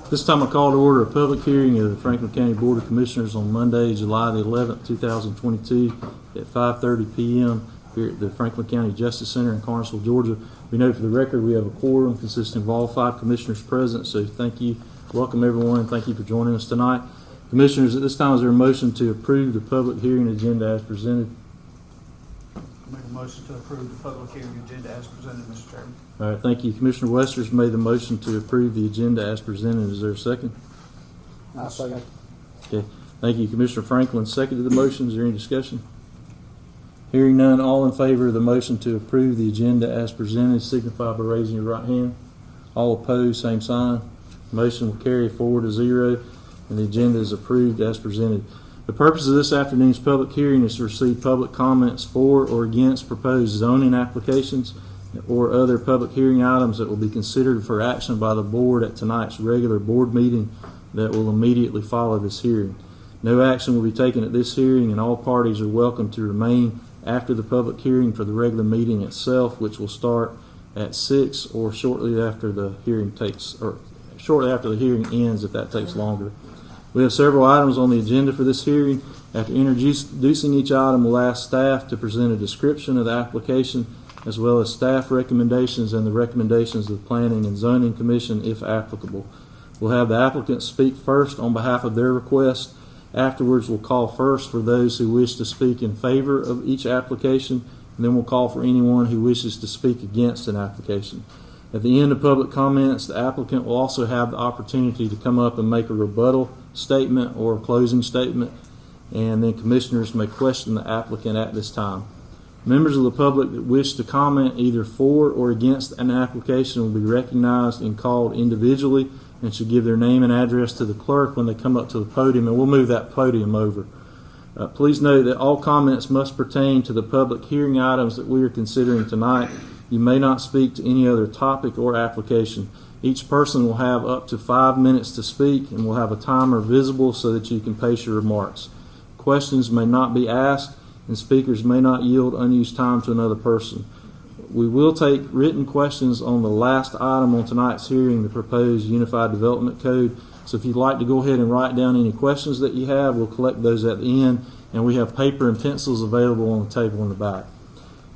This time I call to order a public hearing of the Franklin County Board of Commissioners on Monday, July the 11th, 2022 at 5:30 p.m. here at the Franklin County Justice Center in Carnesville, Georgia. We note for the record we have a quorum consisting of all 5 commissioners present, so thank you. Welcome everyone. Thank you for joining us tonight. Commissioners, at this time is there a motion to approve the public hearing agenda as presented? Make a motion to approve the public hearing agenda as presented, Mr. Chairman. All right, thank you. Commissioner Wester's made the motion to approve the agenda as presented. Is there a second? I'll second. Okay, thank you. Commissioner Franklin seconded the motion. Is there any discussion? Hearing none, all in favor of the motion to approve the agenda as presented signify by raising your right hand. All opposed, same sign. Motion will carry 4-0, and the agenda is approved as presented. The purpose of this afternoon's public hearing is to receive public comments for or against proposed zoning applications or other public hearing items that will be considered for action by the board at tonight's regular board meeting that will immediately follow this hearing. No action will be taken at this hearing, and all parties are welcome to remain after the public hearing for the regular meeting itself, which will start at 6 or shortly after the hearing ends, if that takes longer. We have several items on the agenda for this hearing. After introducing each item, we'll ask staff to present a description of the application as well as staff recommendations and the recommendations of the Planning and Zoning Commission if applicable. We'll have the applicants speak first on behalf of their request. Afterwards, we'll call first for those who wish to speak in favor of each application, and then we'll call for anyone who wishes to speak against an application. At the end of public comments, the applicant will also have the opportunity to come up and make a rebuttal statement or a closing statement, and then commissioners may question the applicant at this time. Members of the public that wish to comment either for or against an application will be recognized and called individually and should give their name and address to the clerk when they come up to the podium, and we'll move that podium over. Please note that all comments must pertain to the public hearing items that we are considering tonight. You may not speak to any other topic or application. Each person will have up to 5 minutes to speak, and we'll have a timer visible so that you can pace your remarks. Questions may not be asked, and speakers may not yield unused time to another person. We will take written questions on the last item on tonight's hearing, the proposed Unified Development Code. So if you'd like to go ahead and write down any questions that you have, we'll collect those at the end, and we have paper and pencils available on the table in the back.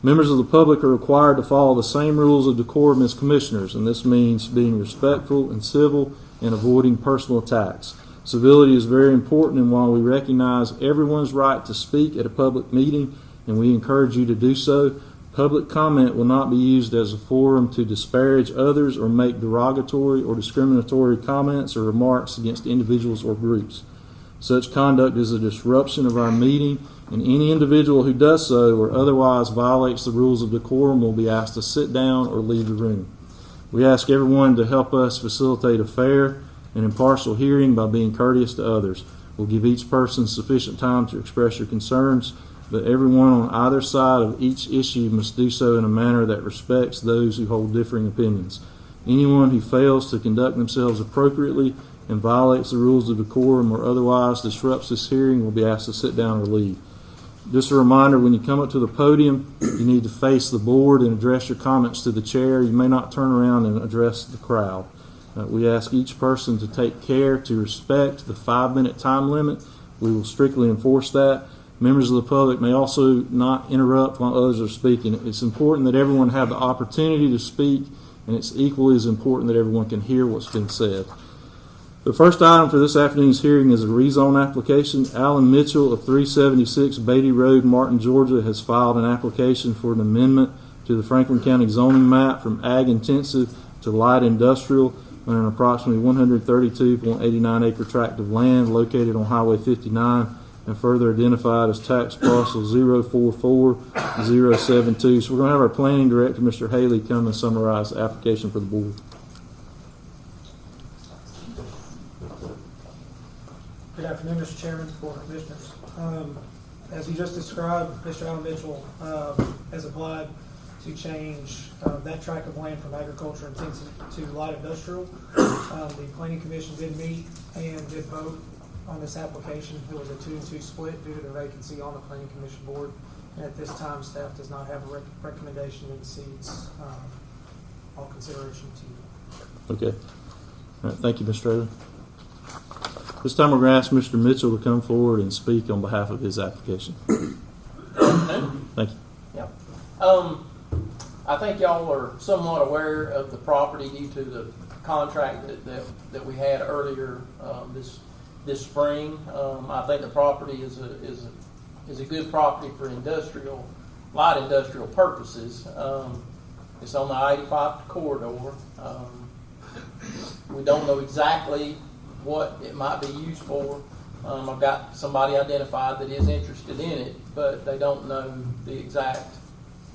Members of the public are required to follow the same rules of decorum as commissioners, and this means being respectful and civil and avoiding personal attacks. Civility is very important, and while we recognize everyone's right to speak at a public meeting, and we encourage you to do so, public comment will not be used as a forum to disparage others or make derogatory or discriminatory comments or remarks against individuals or groups. Such conduct is a disruption of our meeting, and any individual who does so or otherwise violates the rules of decorum will be asked to sit down or leave the room. We ask everyone to help us facilitate a fair and impartial hearing by being courteous to others. We'll give each person sufficient time to express your concerns, but everyone on either side of each issue must do so in a manner that respects those who hold differing opinions. Anyone who fails to conduct themselves appropriately and violates the rules of decorum or otherwise disrupts this hearing will be asked to sit down or leave. Just a reminder, when you come up to the podium, you need to face the board and address your comments to the chair. You may not turn around and address the crowd. We ask each person to take care to respect the 5-minute time limit. We will strictly enforce that. Members of the public may also not interrupt while others are speaking. It's important that everyone have the opportunity to speak, and it's equally as important that everyone can hear what's been said. The first item for this afternoon's hearing is a rezone application. Alan Mitchell of 376 Beatty Road, Martin, Georgia, has filed an application for an amendment to the Franklin County zoning map from ag intensive to light industrial on an approximately 132.89 acre tract of land located on Highway 59 and further identified as tax parcel 044072. So we're going to have our planning director, Mr. Haley, come and summarize the application for the board. Good afternoon, Mr. Chairman, Board of Commissioners. As you just described, Mr. Alan Mitchell has applied to change that tract of land from agriculture intensive to light industrial. The Planning Commission did meet and did vote on this application. It was a 2-2 split due to the vacancy on the Planning Commission board. And at this time, staff does not have a recommendation and cedes all consideration to you. Okay. All right, thank you, Mr. Traylor. This time we're going to ask Mr. Mitchell to come forward and speak on behalf of his application. Thank you. Yeah. I think y'all are somewhat aware of the property due to the contract that we had earlier this spring. I think the property is a good property for light industrial purposes. It's on the I-85 corridor. We don't know exactly what it might be used for. I've got somebody identified that is interested in it, but they don't know the exact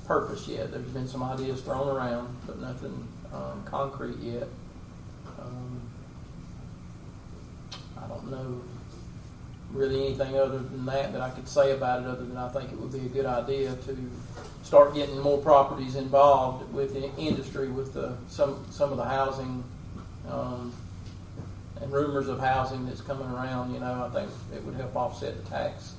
purpose yet. There's been some ideas thrown around, but nothing concrete yet. I don't know really anything other than that I could say about it, other than I think it would be a good idea to start getting more properties involved with the industry, with some of the housing and rumors of housing that's coming around. I think it would help offset the tax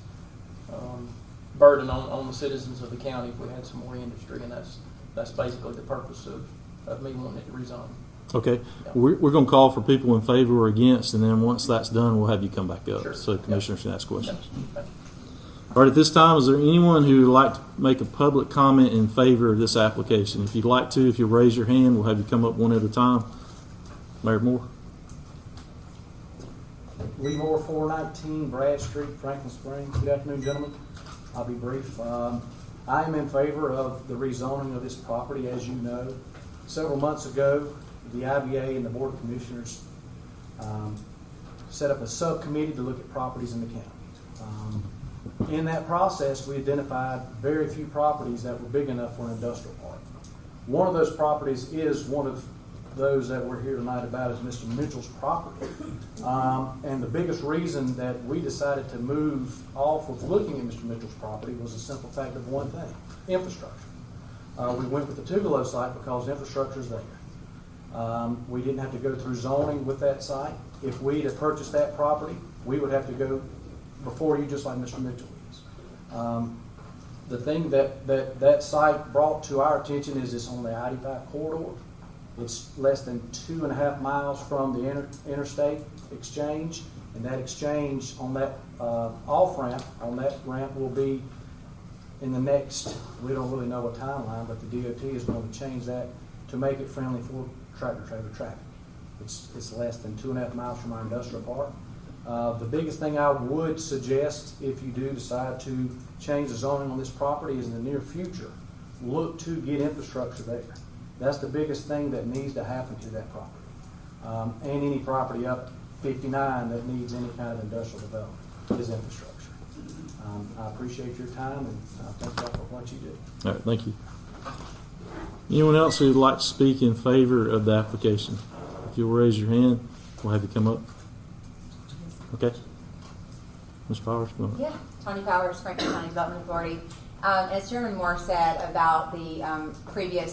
burden on the citizens of the county if we had some more industry, and that's basically the purpose of me wanting it to rezone. Okay, Yeah. we're going to call for people in favor or against, and then once that's done, we'll have you come back up Sure. so commissioners can ask questions. Okay. All right, at this time, is there anyone who would like to make a public comment in favor of this application? If you'd like to, if you'll raise your hand, we'll have you come up one at a time. Mayor Moore. Lee Moore, 419 Brad Street, Franklin Springs. Good afternoon, gentlemen. I'll be brief. I am in favor of the rezoning of this property. As you know, several months ago, the IBA and the Board of Commissioners set up a subcommittee to look at properties in the county. In that process, we identified very few properties that were big enough for an industrial park. One of those properties is one of those that we're here tonight about, is Mr. Mitchell's property. And the biggest reason that we decided to move off of looking at Mr. Mitchell's property was the simple fact of one thing: infrastructure. We went with the Tugelo site because infrastructure is there. We didn't have to go through zoning with that site. If we'd have purchased that property, we would have to go before you, just like Mr. Mitchell is. The thing that site brought to our attention is it's on the I-85 corridor. It's less than 2.5 miles from the interstate exchange, and that exchange on that off-ramp, on that ramp, will be in the next, we don't really know a timeline, but the DOT is going to change that to make it friendly for tractor-trailer traffic. It's less than 2.5 miles from our industrial park. The biggest thing I would suggest, if you do decide to change the zoning on this property, is in the near future, look to get infrastructure there. That's the biggest thing that needs to happen to that property. And any property up 59 that needs any kind of industrial development is infrastructure. I appreciate your time, and thank you all for what you do. All right, thank you. Anyone else who would like to speak in favor of the application? If you'll raise your hand, we'll have you come up. Okay. Ms. Powers, go ahead. Yeah, Tony Powers, Franklin County Development Authority. As Chairman Moore said about the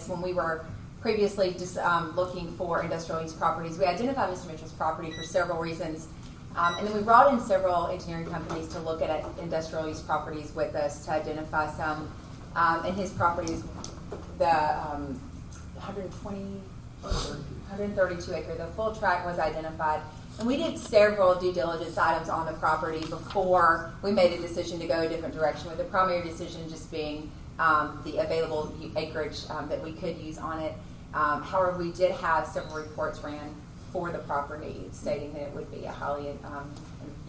when we were previously just looking for industrial use properties, we identified Mr. Mitchell's property for several reasons. And then we brought in several engineering companies to look at industrial use properties with us to identify some. And his property is the 132 acre. The full tract was identified. And we did several due diligence items on the property before we made a decision to go a different direction, with the primary decision just being the available acreage that we could use on it. However, we did have several reports ran for the property stating that it would be a highly,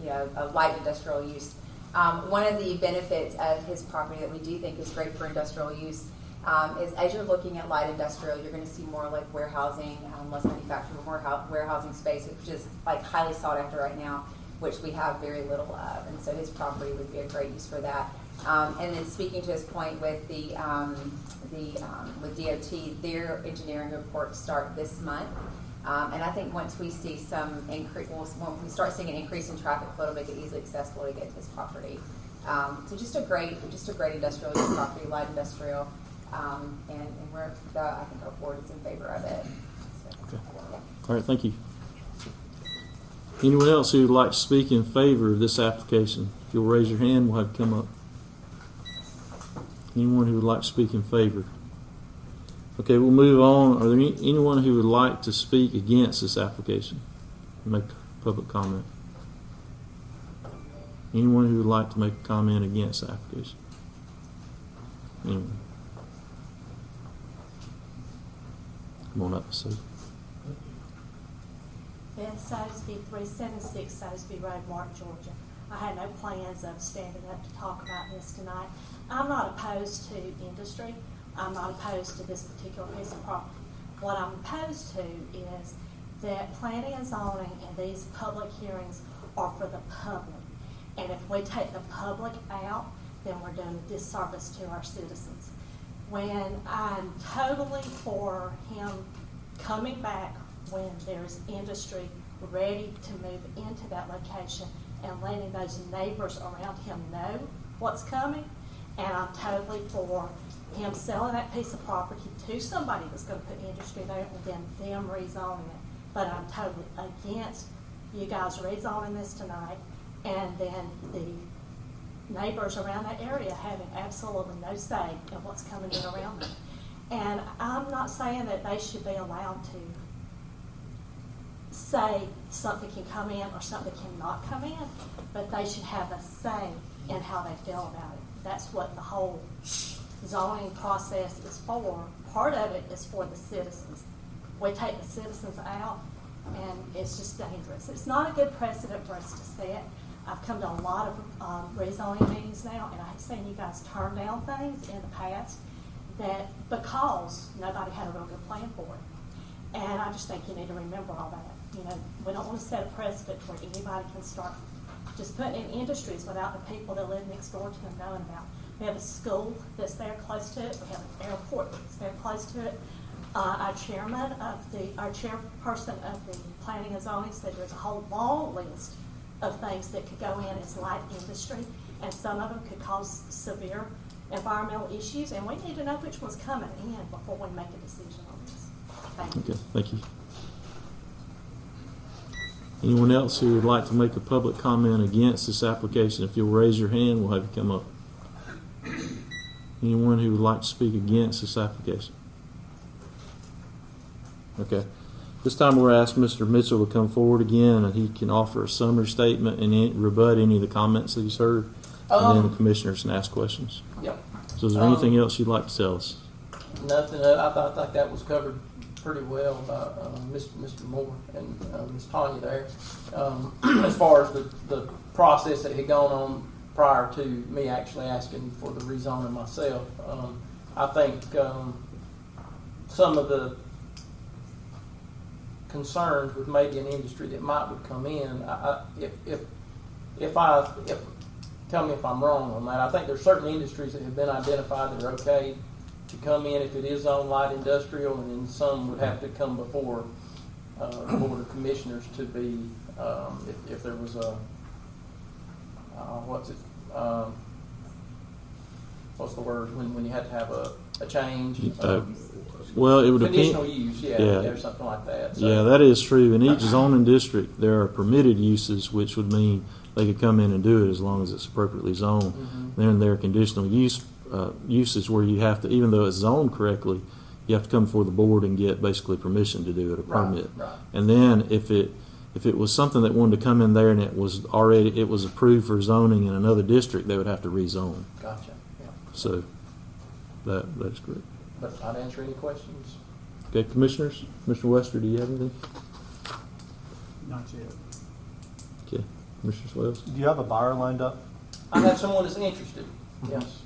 a light industrial use. One of the benefits of his property that we do think is great for industrial use is, as you're looking at light industrial, you're going to see more like warehousing, less manufacturing, more warehousing space, which is like highly sought after right now, which we have very little of. And so his property would be a great use for that. And then speaking to his point with with DOT, their engineering reports start this month. And I think once we see some increase, when we start seeing an increase in traffic flow, it'll make it easily accessible to get to this property. So just a great industrial use property, light industrial. And I think our board is in favor of it. So, Okay. yeah. All right, thank you. Anyone else who would like to speak in favor of this application? If you'll raise your hand, we'll have you come up. Anyone who would like to speak in favor? Okay, we'll move on. Are there anyone who would like to speak against this application? make public comment? Anyone who would like to make a comment against the application? Anyone? Come on up, Sue. Beth Sosby, 376 Sosby Road, Mark, Georgia. I had no plans of standing up to talk about this tonight. I'm not opposed to industry. I'm not opposed to this particular piece of property. What I'm opposed to is that planning and zoning and these public hearings are for the public. And if we take the public out, then we're doing a disservice to our citizens. When I'm totally for him coming back when there's industry ready to move into that location and letting those neighbors around him know what's coming. And I'm totally for him selling that piece of property to somebody that's going to put industry there and then them rezoning it. But I'm totally against you guys rezoning this tonight and then the neighbors around that area having absolutely no say in what's coming in around them. And I'm not saying that they should be allowed to say something can come in or something cannot come in, but they should have a say in how they feel about it. That's what the whole zoning process is for. Part of it is for the citizens. We take the citizens out, and it's just dangerous. It's not a good precedent for us to set. I've come to a lot of rezoning meetings now, and I've seen you guys turn down things in the past that because nobody had a real good plan for it. And I just think you need to remember all that. You know, we don't want to set a precedent where anybody can start just putting in industries without the people that live next door to them knowing about. We have a school that's there close to it. We have an airport that's there close to it. Our chairperson of the planning and zoning said there's a whole long list of things that could go in as light industry, and some of them could cause severe environmental issues, and we need to know which one's coming in before we make a decision on this. Thank you. Okay, thank you. Anyone else who would like to make a public comment against this application? If you'll raise your hand, we'll have you come up. Anyone who would like to speak against this application? Okay. This time we'll ask Mr. Mitchell to come forward again, and he can offer a summary statement and rebut any of the comments that he's heard, and then the commissioners can ask questions. Yep. So is there anything else you'd like to tell us? Nothing. I think that was covered pretty well by Mr. Moore and Ms. Tanya there. As far as the process that had gone on prior to me actually asking for the rezoning myself, I think some of the concerns with maybe an industry that would come in, if tell me if I'm wrong on that. I think there's certain industries that have been identified that are okay to come in if it is on light industrial, and then some would have to come before the Board of Commissioners to be, if there was a, what's the word, when you had to have a change? Well, it would conditional depend. use, Yeah. or something like that. So, Yeah, that is true. In each zoning district, there are permitted uses, which would mean they could come in and do it as long as it's appropriately zoned. Mm-hmm. Then there are conditional uses where you have to, even though it's zoned correctly, you have to come before the board and get basically permission to do it, a permit. Right. And then if it was something that wanted to come in there and it was approved for zoning in another district, they would have to rezone. Gotcha. Yeah. So that's correct. But I'd answer any questions. Okay, commissioners, Mr. Wester, do you have anything? Not yet. Okay, Commissioner Swales. Do you have a buyer lined up? I have someone that's interested. Yes.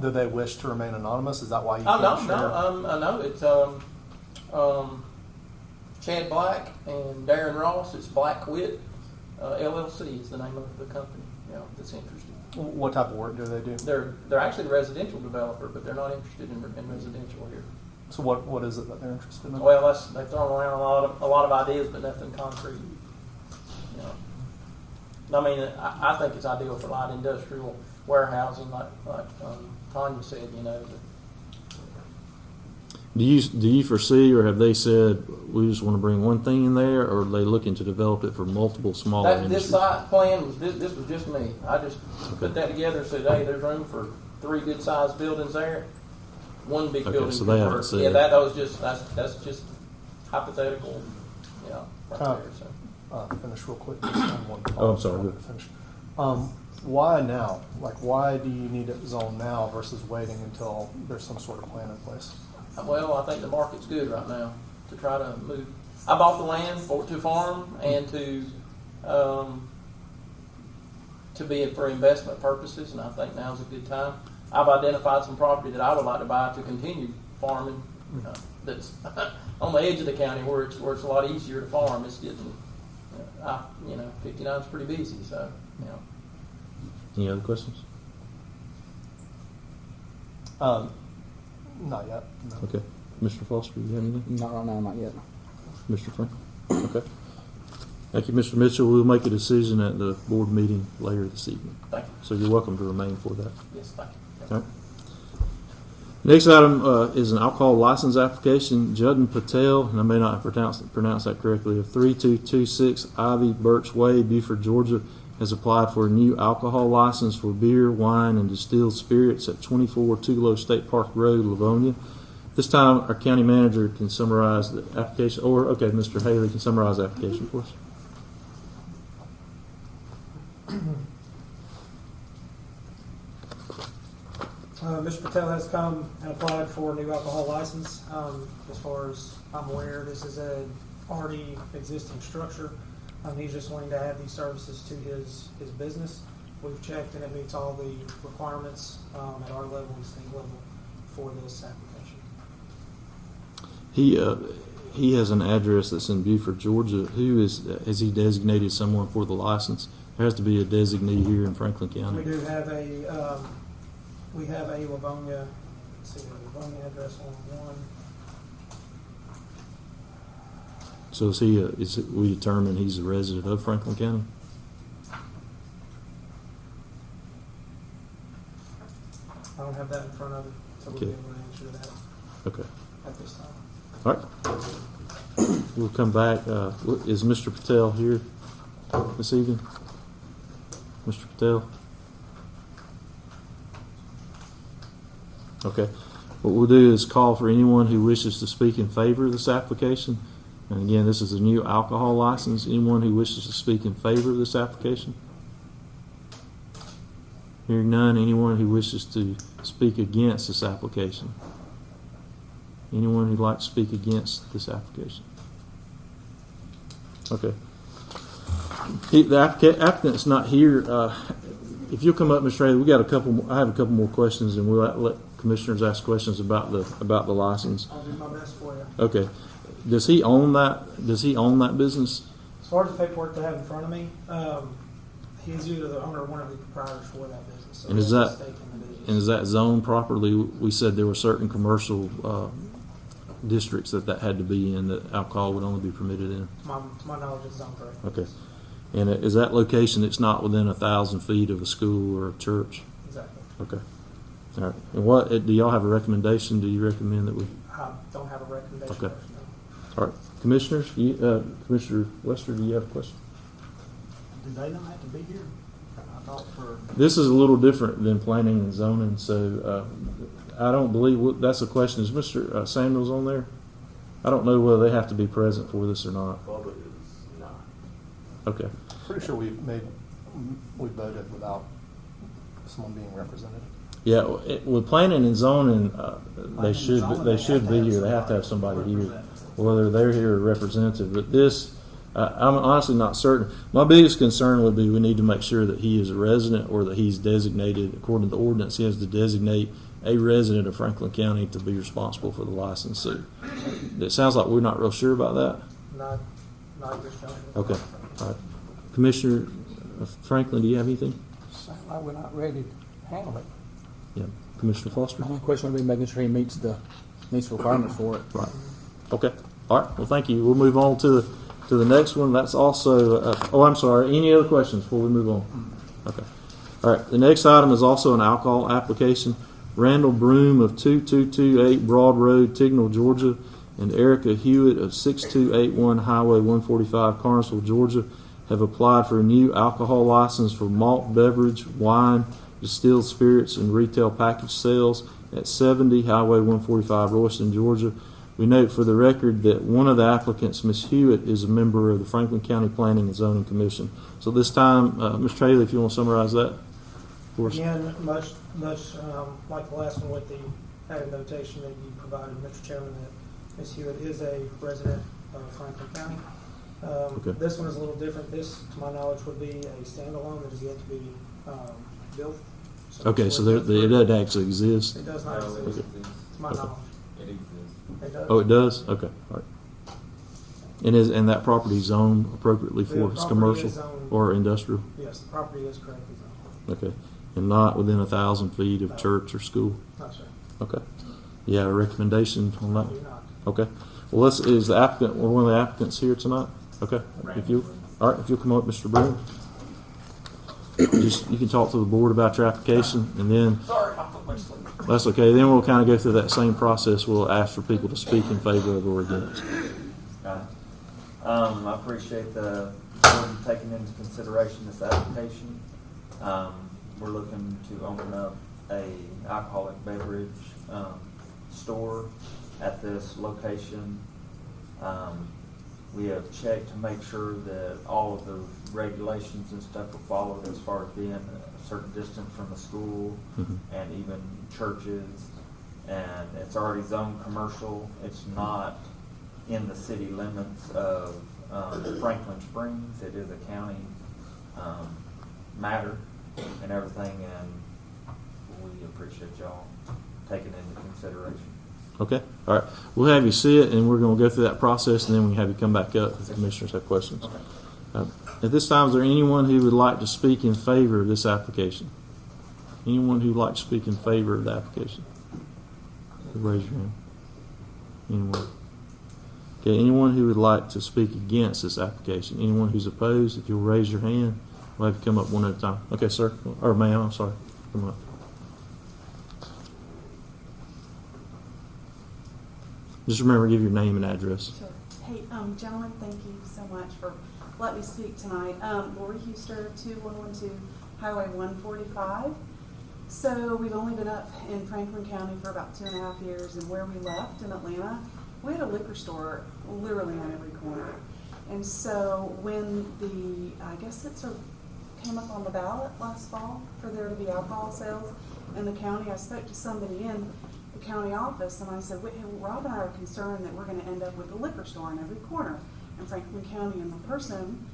Do they wish to remain anonymous? Is that why you Oh, can't share? I know. It's Chad Black and Darren Ross. It's Blackwit LLC is the name of the company. That's interested. What type of work do they do? They're actually a residential developer, but they're not interested in residential here. So what is it that they're interested in? Well, they've thrown around a lot of ideas, but nothing concrete. I mean, I think it's ideal for light industrial warehousing, like Tanya said. Do you foresee, or have they said we just want to bring one thing in there, or are they looking to develop it for multiple smaller This industries? site plan was this was just me. I just put that together and said, hey, there's room for 3 good sized buildings there. One big building. So they haven't convert. said. Yeah, that was just that's just hypothetical. Right there. So. finish real quick. Just on one Oh, I'm sorry. thought to finish. Why now? Like, why do you need it zoned now versus waiting until there's some sort of plan in place? Well, I think the market's good right now to try to move. I bought the land to farm and to be for investment purposes, and I think now's a good time. I've identified some property that I would like to buy to continue farming. That's on the edge of the county where it's a lot easier to farm. It's getting, 59 is pretty busy, so Any other questions? Not yet. No. Okay. Mr. Foster, do you have anything? Not right now, not yet. Mr. Frank? Okay. Thank you, Mr. Mitchell. We'll make a decision at the board meeting later this evening. thank you. So you're welcome to remain for that. Yes, thank you. All right. Next item is an alcohol license application. Judden Patel, and I may not pronounce that correctly, of 3226 Ivy Birch Way, Beaufort, Georgia, has applied for a new alcohol license for beer, wine, and distilled spirits at 24 Tugelo State Park Road, Livonia. This time, our county manager can summarize the application, or, okay, Mr. Haley can summarize the application for us. Mr. Patel has come and applied for a new alcohol license. As far as I'm aware, this is a already existing structure. He's just wanting to add these services to his business. We've checked and it meets all the requirements at our level and state level for this application. He has an address that's in Beaufort, Georgia. Has he designated someone for the license? There has to be a designee here in Franklin County. We do have a Livonia, let's see, a Livonia address on one. So we determine he's a resident of Franklin County? I don't have that in front of me, so we'll Okay. be able to answer that Okay. at this time. All right. We'll come back. Is Mr. Patel here this evening? Mr. Patel? Okay. What we'll do is call for anyone who wishes to speak in favor of this application. And again, this is a new alcohol license. Anyone who wishes to speak in favor of this application? Hearing none. Anyone who wishes to speak against this application? Anyone who'd like to speak against this application? Okay. The applicant's not here. If you'll come up, Mr. Haley, I have a couple more questions, and we'll let commissioners ask questions about the license. I'll do my best for you. Okay. Does he own that? Does he own that business? As far as the paperwork I have in front of me, he's either the owner or one of the proprietors for that business. So And is he has that- a stake in the business. And is that zoned properly? We said there were certain commercial districts that had to be in, that alcohol would only be permitted in. My knowledge is on correct. Okay. And is that location, it's not within 1,000 feet of a school or a church? Exactly. Okay. All right. And what, do y'all have a recommendation? Do you recommend that we? I don't have a recommendation. Okay. first, no. All right. Commissioners, Commissioner Lester, do you have a question? Do they not have to be here? I thought for, This is a little different than planning and zoning, so I don't believe that's the question. Is Mr. Samuels on there? I don't know whether they have to be present for this or not. Public is not. Okay. Pretty sure we voted without someone being represented. Yeah, with planning and zoning, they and should zoning, they they should have be to have here. They have to have somebody somebody here, represent. whether they're here or representative. But this, I'm honestly not certain. My biggest concern would be we need to make sure that he is a resident or that he's designated according to the ordinance. He has to designate a resident of Franklin County to be responsible for the license. So it sounds like we're not real sure about that. Not at this juncture. Okay, all right. Commissioner Franklin, do you have anything? Sound like we're not ready to handle it. Yeah, Commissioner Foster. My only question would be making sure he meets the requirements for it. Right. Okay. All right. Well, thank you. We'll move on to the next one. That's also. I'm sorry. Any other questions before we move on? Okay. All right. The next item is also an alcohol application. Randall Broom of 2228 Broad Road, Tignall, Georgia, and Erica Hewitt of 6281 Highway 145, Carnesville, Georgia, have applied for a new alcohol license for malt beverage, wine, distilled spirits, and retail package sales at 70 Highway 145, Royston, Georgia. We note for the record that one of the applicants, Ms. Hewitt, is a member of the Franklin County Planning and Zoning Commission. So this time, Mr. Haley, if you want to summarize that for us. Again, much like the last one with the added notation that you provided, Mr. Chairman, that Ms. Hewitt is a resident of Franklin County. Okay. This one is a little different. This, to my knowledge, would be a standalone that is yet to be built. Okay, so it doesn't actually exist. It does not exist, to my knowledge. It exists. It does. Oh, it does? Okay, all right. And that property zoned appropriately The for its property commercial is zoned- or industrial? Yes, the property is correctly zoned. Okay, and not within 1,000 feet of church or school? No, sir. Okay. You have a recommendation on I that? do not. Okay. Well, is the applicant, or one of the applicants here tonight? Okay. If you'll come up, Mr. Broom. You can talk to the board about your application, and then. Sorry, I put my sleep. That's okay. Then we'll kind of go through that same process. We'll ask for people to speak in favor of or against. I appreciate the board taking into consideration this application. We're looking to open up a alcoholic beverage store at this location. We have checked to make sure that all of the regulations and stuff are followed as far as being a certain distance from the school and even churches. And it's already zoned commercial. It's not in the city limits of Franklin Springs. It is a county matter and everything, and we appreciate y'all taking it into consideration. Okay. All right. We'll have you see it, and we're going to go through that process, and then we can have you come back up if the commissioners have questions. At this time, is there anyone who would like to speak in favor of this application? Anyone who would like to speak in favor of the application? Raise your hand. Anyone? Okay. Anyone who would like to speak against this application? Anyone who's opposed? If you'll raise your hand, we'll have you come up one at a time. Okay, sir. Or ma'am, I'm sorry. Come up. Just remember, give your name and address. Sure. Hey, gentlemen, thank you so much for letting me speak tonight. Lori Huster, 2112 Highway 145. So we've only been up in Franklin County for about 2.5 years, and where we left in Atlanta, we had a liquor store literally on every corner. And so when I guess it sort of came up on the ballot last fall for there to be alcohol sales in the county, I spoke to somebody in the county office, and I said, "Wait, Rob and I are concerned that we're going to end up with a liquor store in every corner in Franklin County." And the person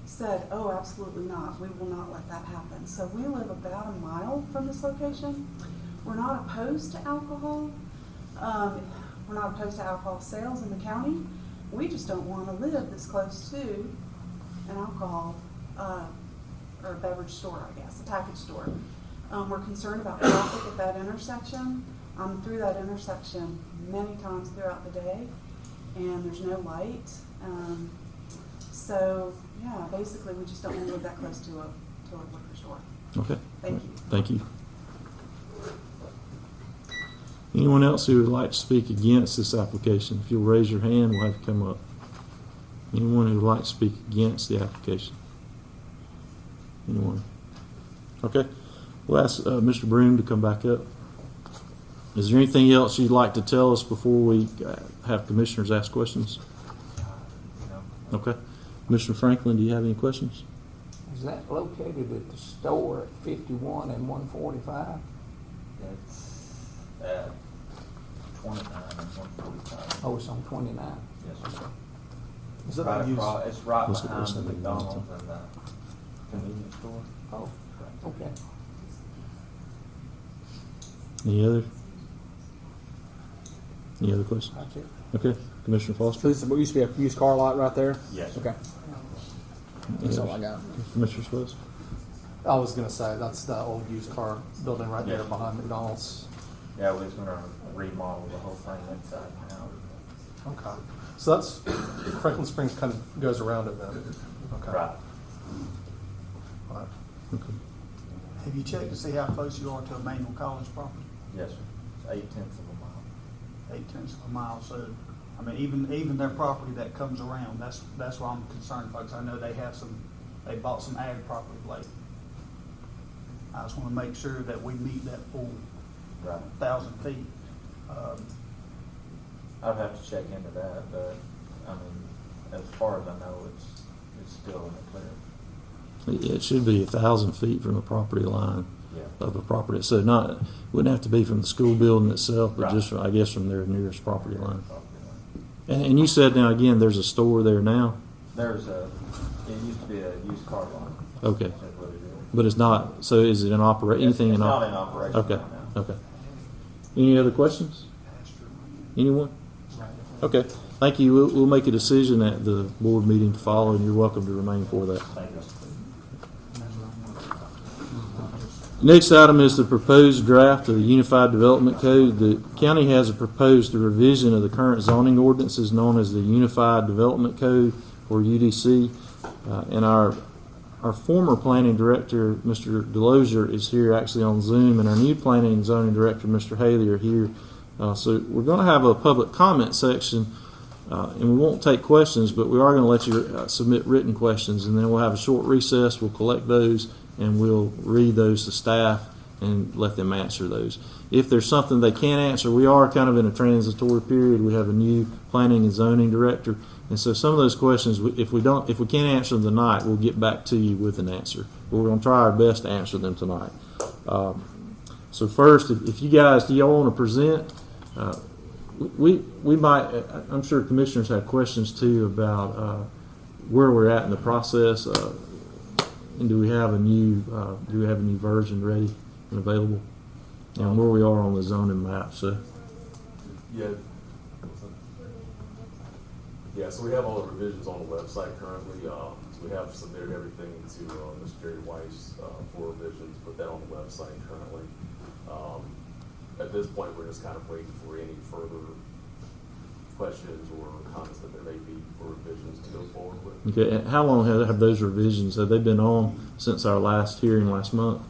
said, "Oh, absolutely not. We will not let that happen." So we live about a mile from this location. We're not opposed to alcohol. We're not opposed to alcohol sales in the county. We just don't want to live this close to an alcohol or a beverage store, I guess, a package store. We're concerned about traffic at that intersection. I'm through that intersection many times throughout the day, and there's no light. So, yeah, basically we just don't want to live that close to a liquor store. Okay. Thank you. Thank you. Anyone else who would like to speak against this application? If you'll raise your hand, we'll have you come up. Anyone who would like to speak against the application? Anyone? Okay. We'll ask Mr. Broom to come back up. Is there anything else you'd like to tell us before we have commissioners ask questions? No. Okay. Mr. Franklin, do you have any questions? Is that located at the store at 51 and 145? It's at 29 and 145. Oh, it's on 29. Yes, sir. Is it Right used? across, it's right Let's behind get the this McDonald's and the convenience store. Oh, okay. Any other questions? That's it. Okay. Commissioner So Foster? this used to be a used car lot right there? Yes. Okay. That's all I got. Commissioner Swiss? I was gonna say, that's the old used car building right there Yeah. behind McDonald's. Yeah, we was gonna remodel the whole thing inside and out. Okay. So that's, Franklin Springs kind of goes around it then? Okay. Right. Right. Okay. Have you checked to see how close you are to Emmanuel College property? Yes, sir. It's 0.8 of a mile. 0.8 of a mile, so, I mean, even their property that comes around, that's why I'm concerned, folks. I know they bought some ag property late. I just wanna make sure that we meet that full Right. 1,000 feet. I'd have to check into that, but, I mean, as far as I know, it's still in the clear. It should be 1,000 feet from the property line Yeah. of a property. So not, wouldn't have to be from the school building itself, but Right. just, I guess, from their nearest property line. Property line. And you said now, again, there's a store there now? It used to be a used car lot. Okay. That's what it is. But it's not, so is it anything It's in not in operation Okay, right now. okay. Any other questions? Anyone? Okay, thank you. We'll make a decision at the board meeting to follow, and you're welcome to remain for that. Thank you. Next item is the proposed draft of the Unified Development Code. The county has proposed a revision of the current zoning ordinances known as the Unified Development Code, or UDC. And our former planning director, Mr. Delosier, is here actually on Zoom, and our new planning and zoning director, Mr. Haley, are here. So we're going to have a public comment section, and we won't take questions, but we are going to let you submit written questions, and then we'll have a short recess. We'll collect those, and we'll read those to staff and let them answer those. If there's something they can't answer, we are kind of in a transitory period. We have a new planning and zoning director, and so some of those questions, if we can't answer them tonight, we'll get back to you with an answer. But we're going to try our best to answer them tonight. So first, if you guys, do y'all want to present? We might. I'm sure commissioners have questions too about where we're at in the process. And do we have a new version ready and available, and where we are on the zoning map? So so we have all the revisions on the website currently. So we have submitted everything to Mr. Jerry Weiss for revisions. Put that on the website currently. At this point, we're just kind of waiting for any further questions or comments that there may be for revisions to go forward with. okay, and how long have those revisions? Have they been on since our last hearing last month?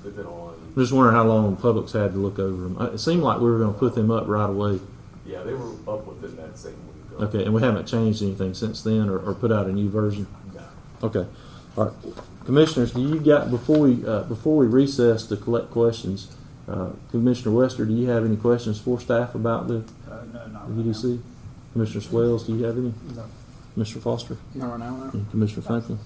They've been on. I'm just wondering how long the public's had to look over them. It seemed like we were going to put them up right away. Yeah, they were up within that same week. Okay, and we haven't changed anything since then, or put out a new version. No. Okay, all right, commissioners, do you got before we recess to collect questions? Commissioner Wester, do you have any questions for staff about the No, not the right UDC? Commissioner Swales, do you have any? No. Mr. Foster? Not right now, no. And Commissioner Franklin?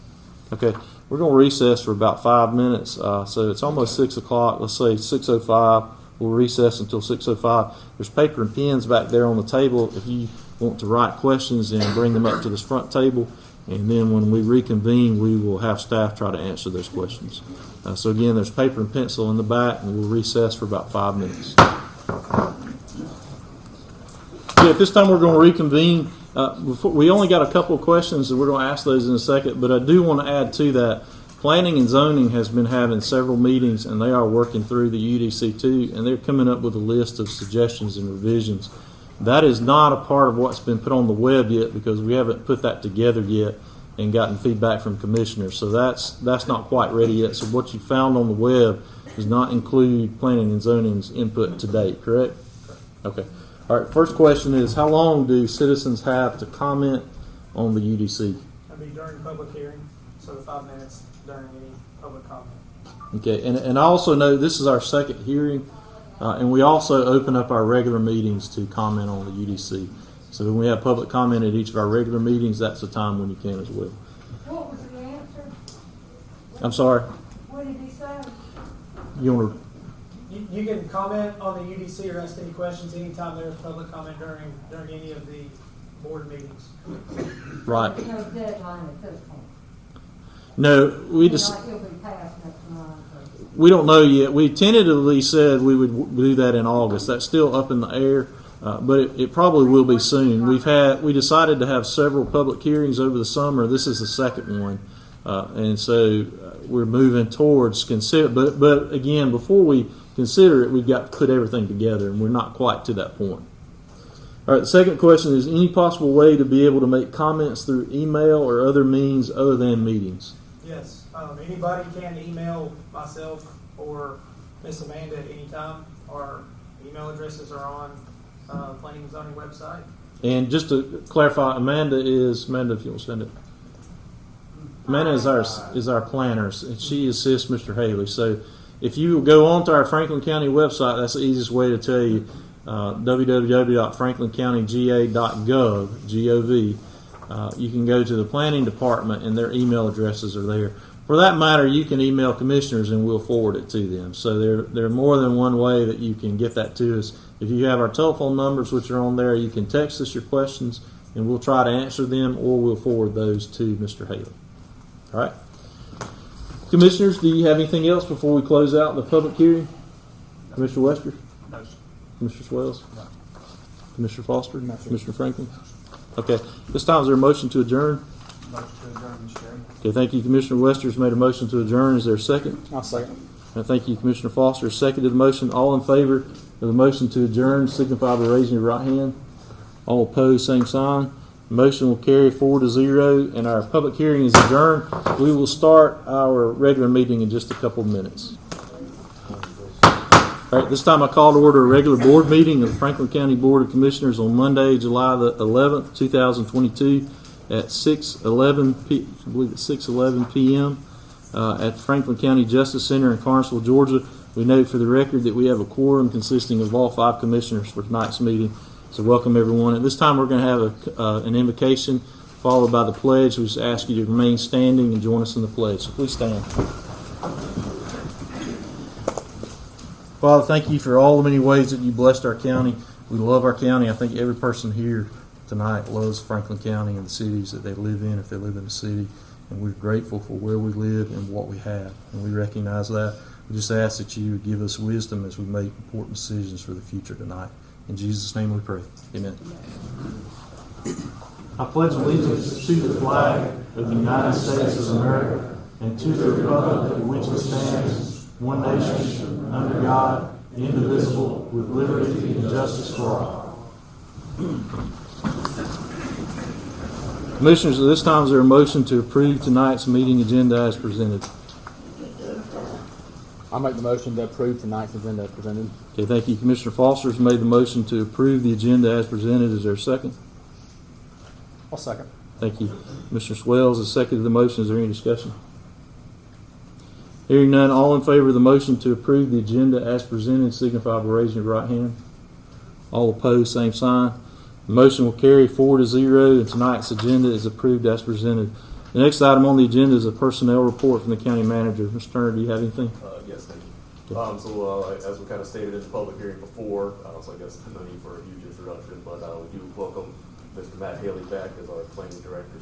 Okay, we're going to recess for about 5 minutes, so it's almost 6 o'clock. Let's say 6:05. We'll recess until 6:05. There's paper and pens back there on the table if you want to write questions and bring them up to this front table. And then when we reconvene, we will have staff try to answer those questions. So again, there's paper and pencil in the back, and we'll recess for about 5 minutes. Yeah, at this time we're going to reconvene. We only got a couple of questions, and we're going to ask those in a second. But I do want to add to that, Planning and Zoning has been having several meetings, and they are working through the UDC too, and they're coming up with a list of suggestions and revisions. That is not a part of what's been put on the web yet, because we haven't put that together yet and gotten feedback from commissioners. So that's not quite ready yet. So what you found on the web does not include Planning and Zoning's input to date, correct? Okay. All right, first question is, how long do citizens have to comment on the UDC? That'd be during public hearing, so the 5 minutes during any public comment. Okay, and I also know this is our second hearing, and we also open up our regular meetings to comment on the UDC. So when we have public comment at each of our regular meetings, that's the time when you can as well. What was the answer? I'm sorry, What did he say? you want to? You can comment on the UDC or ask any questions anytime there's public comment during any of the board meetings. Right. There's no deadline at this point. No, we just. Like it'll be passed next month. We don't know yet. We tentatively said we would do that in August. That's still up in the air, but it probably will be soon. We decided to have several public hearings over the summer. This is the second one, and so we're moving towards consider. But again, before we consider it, we've got to put everything together, and we're not quite to that point. All right. The second question is: any possible way to be able to make comments through email or other means other than meetings? Yes, anybody can email myself or Miss Amanda at any time. Our email addresses are on Planning and Zoning website. And just to clarify, Amanda, if you want to send it. Amanda is our planner, and she assists Mr. Haley. So if you go onto our Franklin County website, that's the easiest way to tell you. www.franklincountyga.gov, G-O-V. You can go to the planning department and their email addresses are there. For that matter, you can email commissioners and we'll forward it to them. So there are more than one way that you can get that to us. If you have our telephone numbers, which are on there, you can text us your questions and we'll try to answer them, or we'll forward those to Mr. Haley. All right. Commissioners, do you have anything else before we close out the public hearing? Commissioner Wester? No, sir. Commissioner Swales? No. Commissioner Foster? No, sir. Commissioner Franklin? Okay. This time, is there a motion to adjourn? Motion to adjourn, Mr. Chairman. Okay, thank you. Commissioner Wester's made a motion to adjourn. Is there a second? I'll second. Thank you, Commissioner Foster. Seconded the motion. All in favor of the motion to adjourn, signify by raising your right hand. All opposed, same sign. Motion will carry 4-0, and our public hearing is adjourned. We will start our regular meeting in just a couple of minutes. All right, this time I call to order a regular board meeting of the Franklin County Board of Commissioners on Monday, July the 11th, 2022 at 6:11 p.m. At the Franklin County Justice Center in Carnesville, Georgia. We note for the record that we have a quorum consisting of all 5 commissioners for tonight's meeting. So welcome everyone. At this time we're going to have an invocation followed by the pledge. We just ask you to remain standing and join us in the pledge. So please stand. Father, thank you for all the many ways that you blessed our county. We love our county. I think every person here tonight loves Franklin County and the cities that they live in, if they live in the city. And we're grateful for where we live and what we have. And we recognize that. We just ask that you would give us wisdom as we make important decisions for the future tonight. In Jesus' name we pray. Amen. I pledge allegiance to the flag of the United States of America and to the republic for which it stands, one nation, under God, indivisible, with liberty and justice for all. Commissioners, at this time, is there a motion to approve tonight's meeting agenda as presented? I'll make the motion to approve tonight's agenda as presented. Okay, thank you. Commissioner Foster has made the motion to approve the agenda as presented. Is there a second? I'll second. Thank you. Commissioner Swales has seconded the motion. Is there any discussion? Hearing none, all in favor of the motion to approve the agenda as presented, signify by raising your right hand. All opposed, same sign. The motion will carry 4-0, and tonight's agenda is approved as presented. The next item on the agenda is a personnel report from the county manager. Mr. Turner, do you have anything? Yes, thank you. As we kind of stated in the public hearing before, so I guess no need for a huge introduction, but we do welcome Mr. Matt Haley back as our planning director /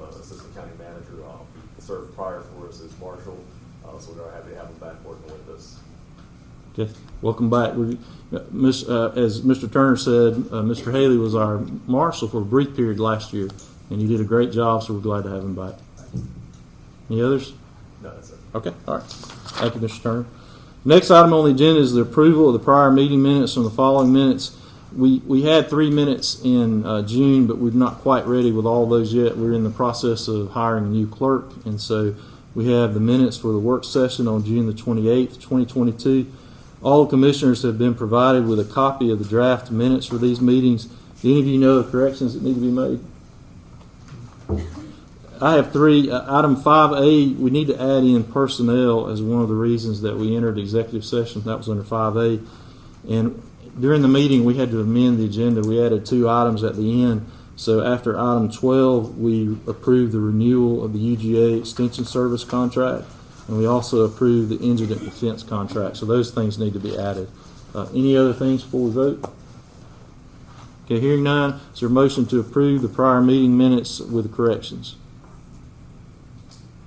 assistant county manager. He served prior for us as marshal, so we're happy to have him back working with us. Okay, welcome back. As Mr. Turner said, Mr. Haley was our marshal for a brief period last year, and he did a great job, so we're glad to have him back. Any others? No, that's it. Okay, all right. Thank you, Mr. Turner. Next item on the agenda is the approval of the prior meeting minutes from the following minutes. We had 3 minutes in June, but we're not quite ready with all those yet. We're in the process of hiring a new clerk, and so we have the minutes for the work session on June the 28th, 2022. All commissioners have been provided with a copy of the draft minutes for these meetings. Do any of you know the corrections that need to be made? I have 3. Item 5A, we need to add in personnel as one of the reasons that we entered executive session. That was under 5A. And during the meeting, we had to amend the agenda. We added 2 items at the end. So after item 12, we approved the renewal of the UGA extension service contract. And we also approved the indigent defense contract. So those things need to be added. Any other things before we vote? Okay, hearing none, is there a motion to approve the prior meeting minutes with the corrections?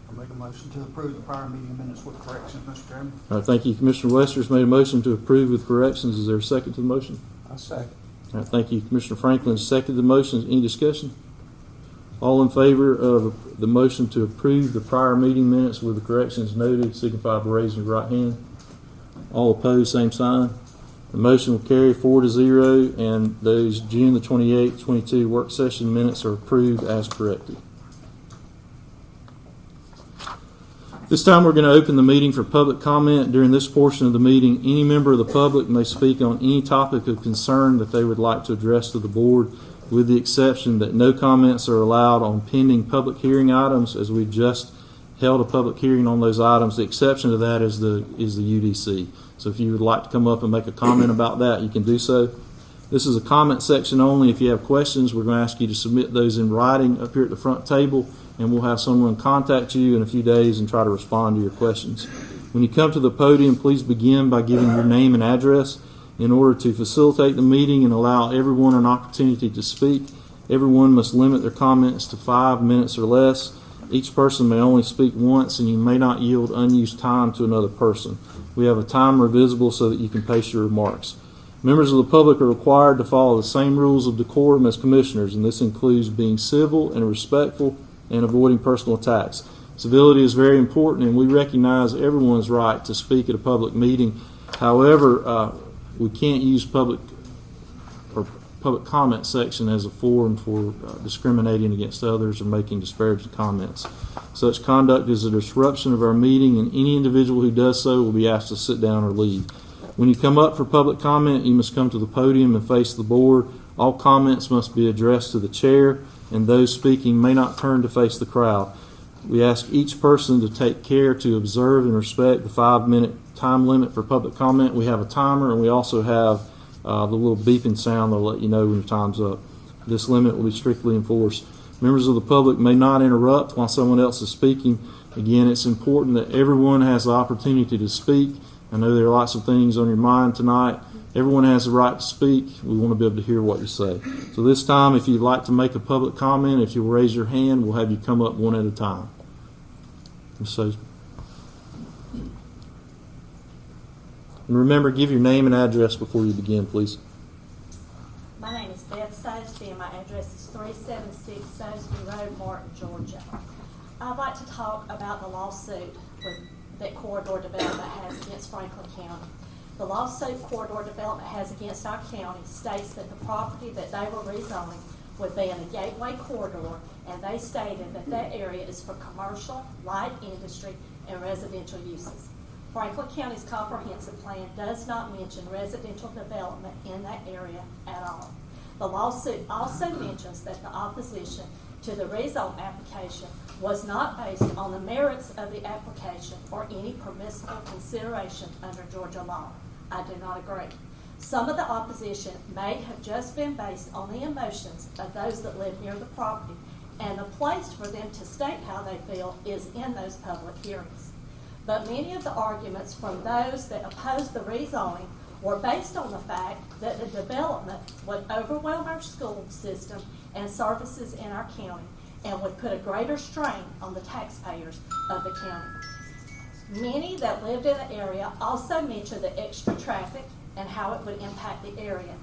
I'll make a motion to approve the prior meeting minutes with corrections, Mr. Chairman. All right, thank you. Commissioner Wester's made a motion to approve with corrections. Is there a second to the motion? I'll second. All right, thank you. Commissioner Franklin seconded the motion. Any discussion? All in favor of the motion to approve the prior meeting minutes with the corrections noted, signify by raising your right hand. All opposed, same sign. The motion will carry 4-0, and those June the 28th, 22 work session minutes are approved as corrected. This time we're going to open the meeting for public comment. During this portion of the meeting, any member of the public may speak on any topic of concern that they would like to address to the board, with the exception that no comments are allowed on pending public hearing items, as we just held a public hearing on those items. The exception to that is the UDC. So if you would like to come up and make a comment about that, you can do so. This is a comment section only. If you have questions, we're going to ask you to submit those in writing up here at the front table, and we'll have someone contact you in a few days and try to respond to your questions. When you come to the podium, please begin by giving your name and address. In order to facilitate the meeting and allow everyone an opportunity to speak, everyone must limit their comments to 5 minutes or less. Each person may only speak once, and you may not yield unused time to another person. We have a timer visible so that you can pace your remarks. Members of the public are required to follow the same rules of decorum as commissioners, and this includes being civil and respectful and avoiding personal attacks. Civility is very important, and we recognize everyone's right to speak at a public meeting. However, we can't use public comment section as a forum for discriminating against others or making disparaging comments. Such conduct is a disruption of our meeting, and any individual who does so will be asked to sit down or leave. When you come up for public comment, you must come to the podium and face the board. All comments must be addressed to the chair, and those speaking may not turn to face the crowd. We ask each person to take care to observe and respect the 5-minute time limit for public comment. We have a timer, and we also have the little beeping sound that'll let you know when your time's up. This limit will be strictly enforced. Members of the public may not interrupt while someone else is speaking. Again, it's important that everyone has the opportunity to speak. I know there are lots of things on your mind tonight. Everyone has the right to speak. We want to be able to hear what you say. So this time, if you'd like to make a public comment, if you'll raise your hand, we'll have you come up one at a time. Ms. Sosby. And remember, give your name and address before you begin, please. My name is Beth Sosby, and my address is 376 Sosby Road, Martin, Georgia. I'd like to talk about the lawsuit that Corridor Development has against Franklin County. The lawsuit Corridor Development has against our county states that the property that they were rezoning would be in a gateway corridor, and they stated that that area is for commercial, light industry, and residential uses. Franklin County's comprehensive plan does not mention residential development in that area at all. The lawsuit also mentions that the opposition to the rezone application was not based on the merits of the application or any permissible consideration under Georgia law. I do not agree. Some of the opposition may have just been based on the emotions of those that live near the property, and the place for them to state how they feel is in those public hearings. But many of the arguments from those that oppose the rezoning were based on the fact that the development would overwhelm our school system and services in our county and would put a greater strain on the taxpayers of the county. Many that lived in the area also mentioned the extra traffic and how it would impact the area.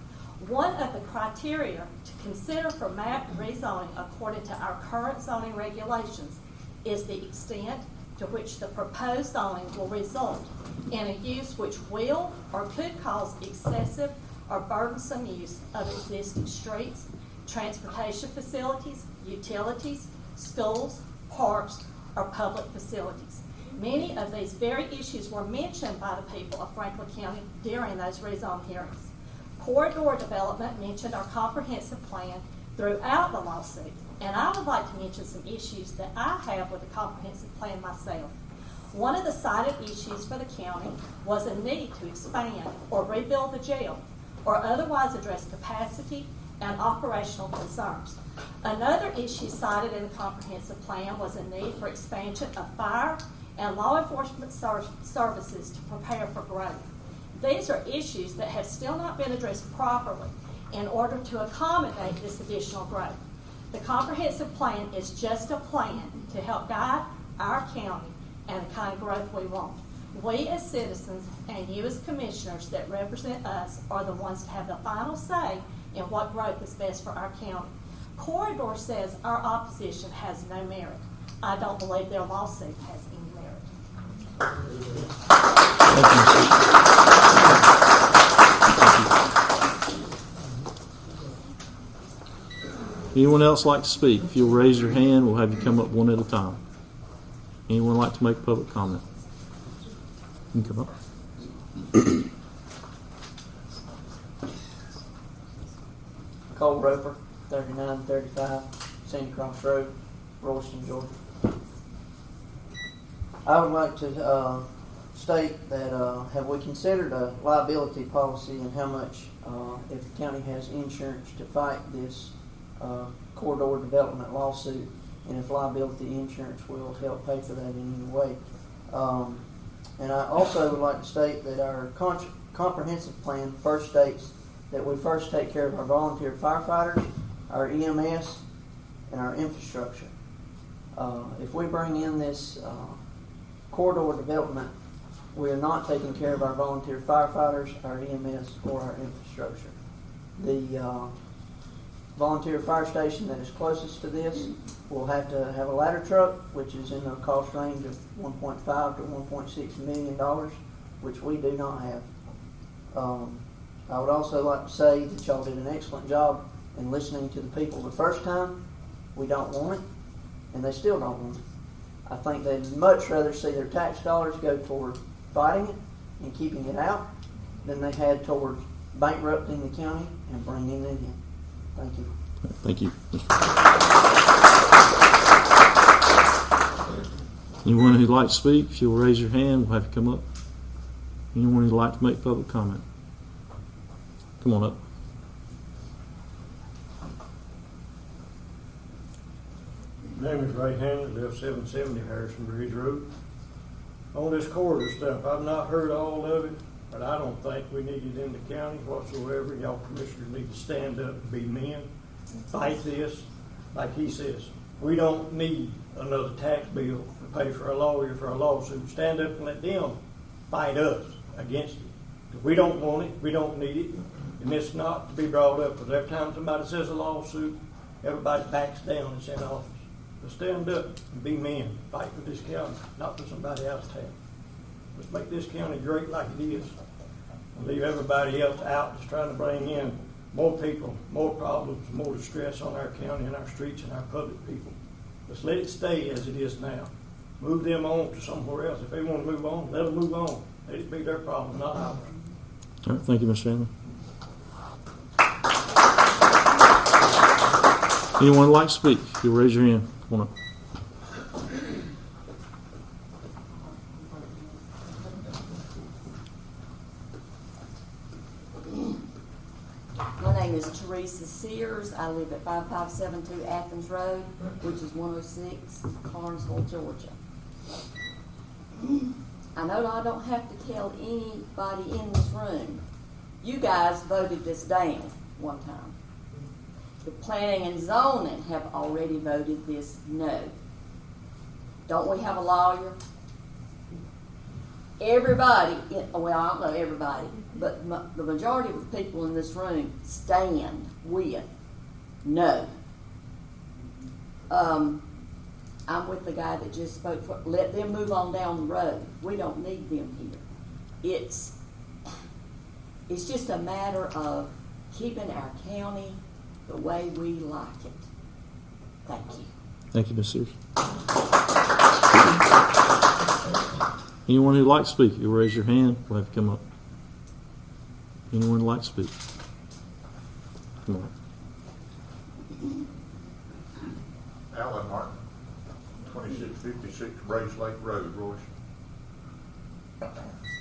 One of the criteria to consider for map rezoning according to our current zoning regulations is the extent to which the proposed zoning will result in a use which will or could cause excessive or burdensome use of existing streets, transportation facilities, utilities, schools, parks, or public facilities. Many of these very issues were mentioned by the people of Franklin County during those rezone hearings. Corridor Development mentioned our comprehensive plan throughout the lawsuit, and I would like to mention some issues that I have with the comprehensive plan myself. One of the cited issues for the county was a need to expand or rebuild the jail or otherwise address capacity and operational concerns. Another issue cited in the comprehensive plan was a need for expansion of fire and law enforcement services to prepare for growth. These are issues that have still not been addressed properly in order to accommodate this additional growth. The comprehensive plan is just a plan to help guide our county and the kind of growth we want. We as citizens and you as commissioners that represent us are the ones to have the final say in what growth is best for our county. Corridor says our opposition has no merit. I don't believe their lawsuit has any merit. Anyone else like to speak? If you'll raise your hand, we'll have you come up one at a time. Anyone like to make public comment? You can come up. Cole Roper, 3935 Sandy Cross Road, Royston, Georgia. I would like to state that, have we considered a liability policy and how much, if the county has insurance to fight this corridor development lawsuit, and if liability insurance will help pay for that in any way. And I also would like to state that our comprehensive plan first states that we first take care of our volunteer firefighters, our EMS, and our infrastructure. If we bring in this corridor development, we are not taking care of our volunteer firefighters, our EMS, or our infrastructure. The volunteer fire station that is closest to this will have to have a ladder truck, which is in the cost range of $1.5 to $1.6 million, which we do not have. I would also like to say that y'all did an excellent job in listening to the people the first time. We don't want it, and they still don't want it. I think they'd much rather see their tax dollars go toward fighting it and keeping it out than they had towards bankrupting the county and bringing it in. Thank you. Thank you. Anyone who'd like to speak, if you'll raise your hand, we'll have you come up. Anyone who'd like to make public comment? Come on up. My name is Ray Hanley, live 770 Harrison Bridge Road. On this corridor stuff, I've not heard all of it, but I don't think we need it in the county whatsoever. Y'all commissioners need to stand up and be men and fight this. Like he says, we don't need another tax bill to pay for a lawyer for a lawsuit. Stand up and let them fight us against it. If we don't want it, we don't need it, and it's not to be brought up. Because every time somebody says a lawsuit, everybody backs down and is in office. So stand up and be men. Fight for this county, not for somebody else's town. Let's make this county great like it is. And leave everybody else out that's trying to bring in more people, more problems, more distress on our county and our streets and our public people. Let's let it stay as it is now. Move them on to somewhere else. If they want to move on, let them move on. Let it be their problem, not ours. All right, thank you, Mr. Hanley. Anyone like to speak? If you'll raise your hand. Come on up. My name is Teresa Sears. I live at 5572 Athens Road, which is 106, Carnesville, Georgia. I know I don't have to tell anybody in this room. You guys voted this down one time. The planning and zoning have already voted this no. Don't we have a lawyer? Everybody, well, I don't know everybody, but the majority of the people in this room stand with no. I'm with the guy that just spoke for, let them move on down the road. We don't need them here. It's just a matter of keeping our county the way we like it. Thank you. Thank you, Ms. Sears. Anyone who'd like to speak, you'll raise your hand. We'll have you come up. Anyone who'd like to speak? Come on. Alan Martin, 2656 Brace Lake Road, Royce.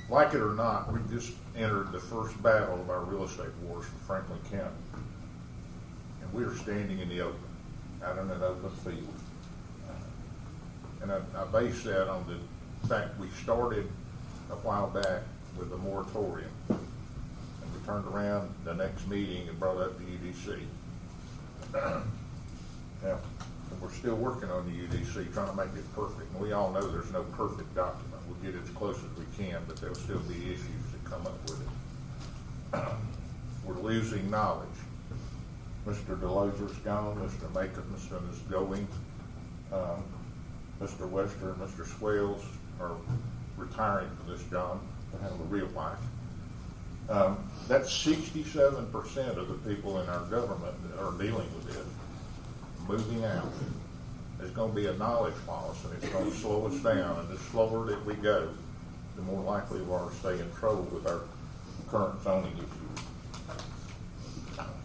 Like it or not, we just entered the first battle of our real estate wars for Franklin County. And we are standing in the open, out in an open field. And I base that on the fact we started a while back with a moratorium. And we turned around the next meeting and brought up the UDC. Now, we're still working on the UDC, trying to make it perfect. And we all know there's no perfect document. We'll get as close as we can, but there'll still be issues that come up with it. We're losing knowledge. Mr. Delozer's gone, Mr. Makerton is going, Mr. Wester and Mr. Swales are retiring for this job to handle the real life. That's 67% of the people in our government that are dealing with this moving out. There's going to be a knowledge loss, and it's going to slow us down. And the slower that we go, the more likely we are to stay in trouble with our current zoning issues.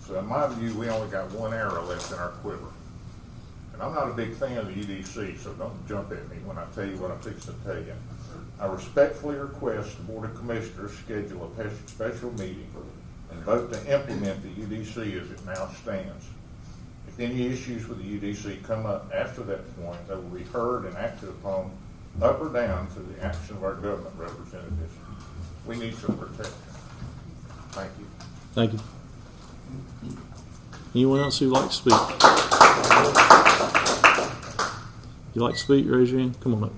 So in my view, we only got one arrow left in our quiver. And I'm not a big fan of the UDC, so don't jump at me when I tell you what I'm fixing to tell you. I respectfully request the Board of Commissioners schedule a special meeting and vote to implement the UDC as it now stands. If any issues with the UDC come up after that point, they will be heard and acted upon up or down to the action of our government representatives. We need some protection. Thank you. Thank you. Anyone else who'd like to speak? If you'd like to speak, raise your hand. Come on up.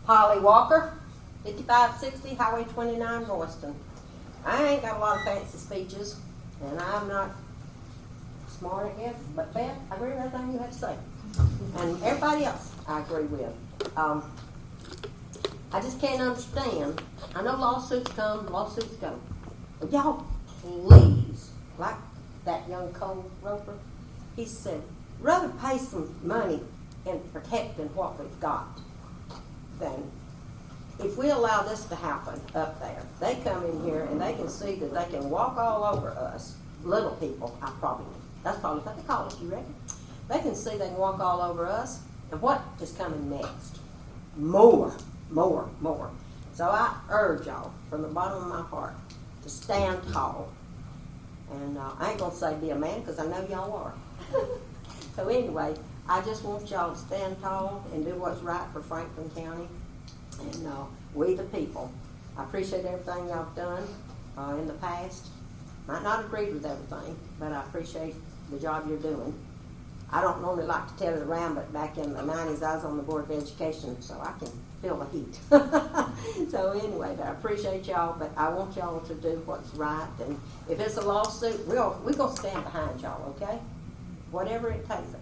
Polly Walker, 5560 Highway 29, Royston. I ain't got a lot of fancy speeches, and I'm not smart, I guess, but Beth, I agree with everything you have to say. And everybody else I agree with. I just can't understand. I know lawsuits come, lawsuits go. But y'all, please, like that young Cole Roper, he said, rather pay some money in protecting what we've got than if we allow this to happen up there. They come in here and they can see that they can walk all over us, little people, that's probably what they call us, you reckon? They can see they can walk all over us, and what is coming next? More. So I urge y'all, from the bottom of my heart, to stand tall. And I ain't gonna say be a man, because I know y'all are. So anyway, I just want y'all to stand tall and do what's right for Franklin County and we the people. I appreciate everything y'all have done in the past. Might not agree with everything, but I appreciate the job you're doing. I don't normally like to tell it around, but back in the 90s I was on the Board of Education, so I can feel the heat. So anyway, but I appreciate y'all, but I want y'all to do what's right. And if it's a lawsuit, we're going to stand behind y'all, okay? Whatever it takes.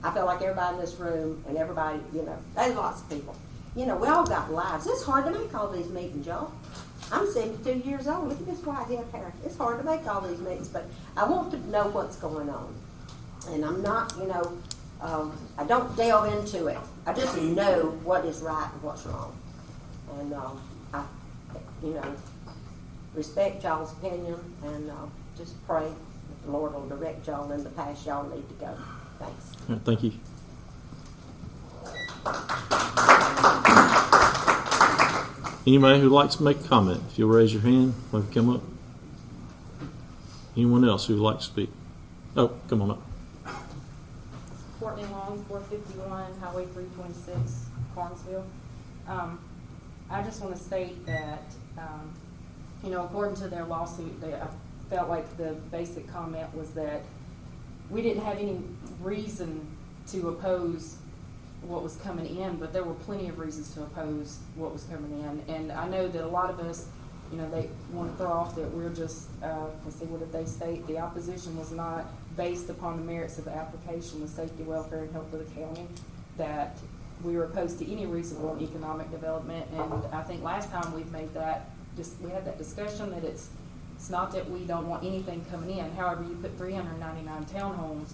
I feel like everybody in this room and everybody, there's lots of people. We all got lives. It's hard to make all these meetings, y'all. I'm 72 years old. Look at this white head hair. It's hard to make all these meetings, but I want to know what's going on. And I'm not, I don't delve into it. I just know what is right and what's wrong. And I, respect y'all's opinion and just pray that the Lord will direct y'all in the path y'all need to go. Thanks. All right, thank you. Anybody who'd like to make a comment, if you'll raise your hand when you come up. Anyone else who'd like to speak? Oh, come on up. Courtney Long, 451 Highway 326, Carnesville. I just want to state that, according to their lawsuit, I felt like the basic comment was that we didn't have any reason to oppose what was coming in, but there were plenty of reasons to oppose what was coming in. And I know that a lot of us, they want to throw off that we're just, let's see, what did they state? The opposition was not based upon the merits of the application, the safety, welfare, and health of the county, that we were opposed to any reasonable economic development. And I think last time we had that discussion that it's not that we don't want anything coming in. However, you put 399 townhomes,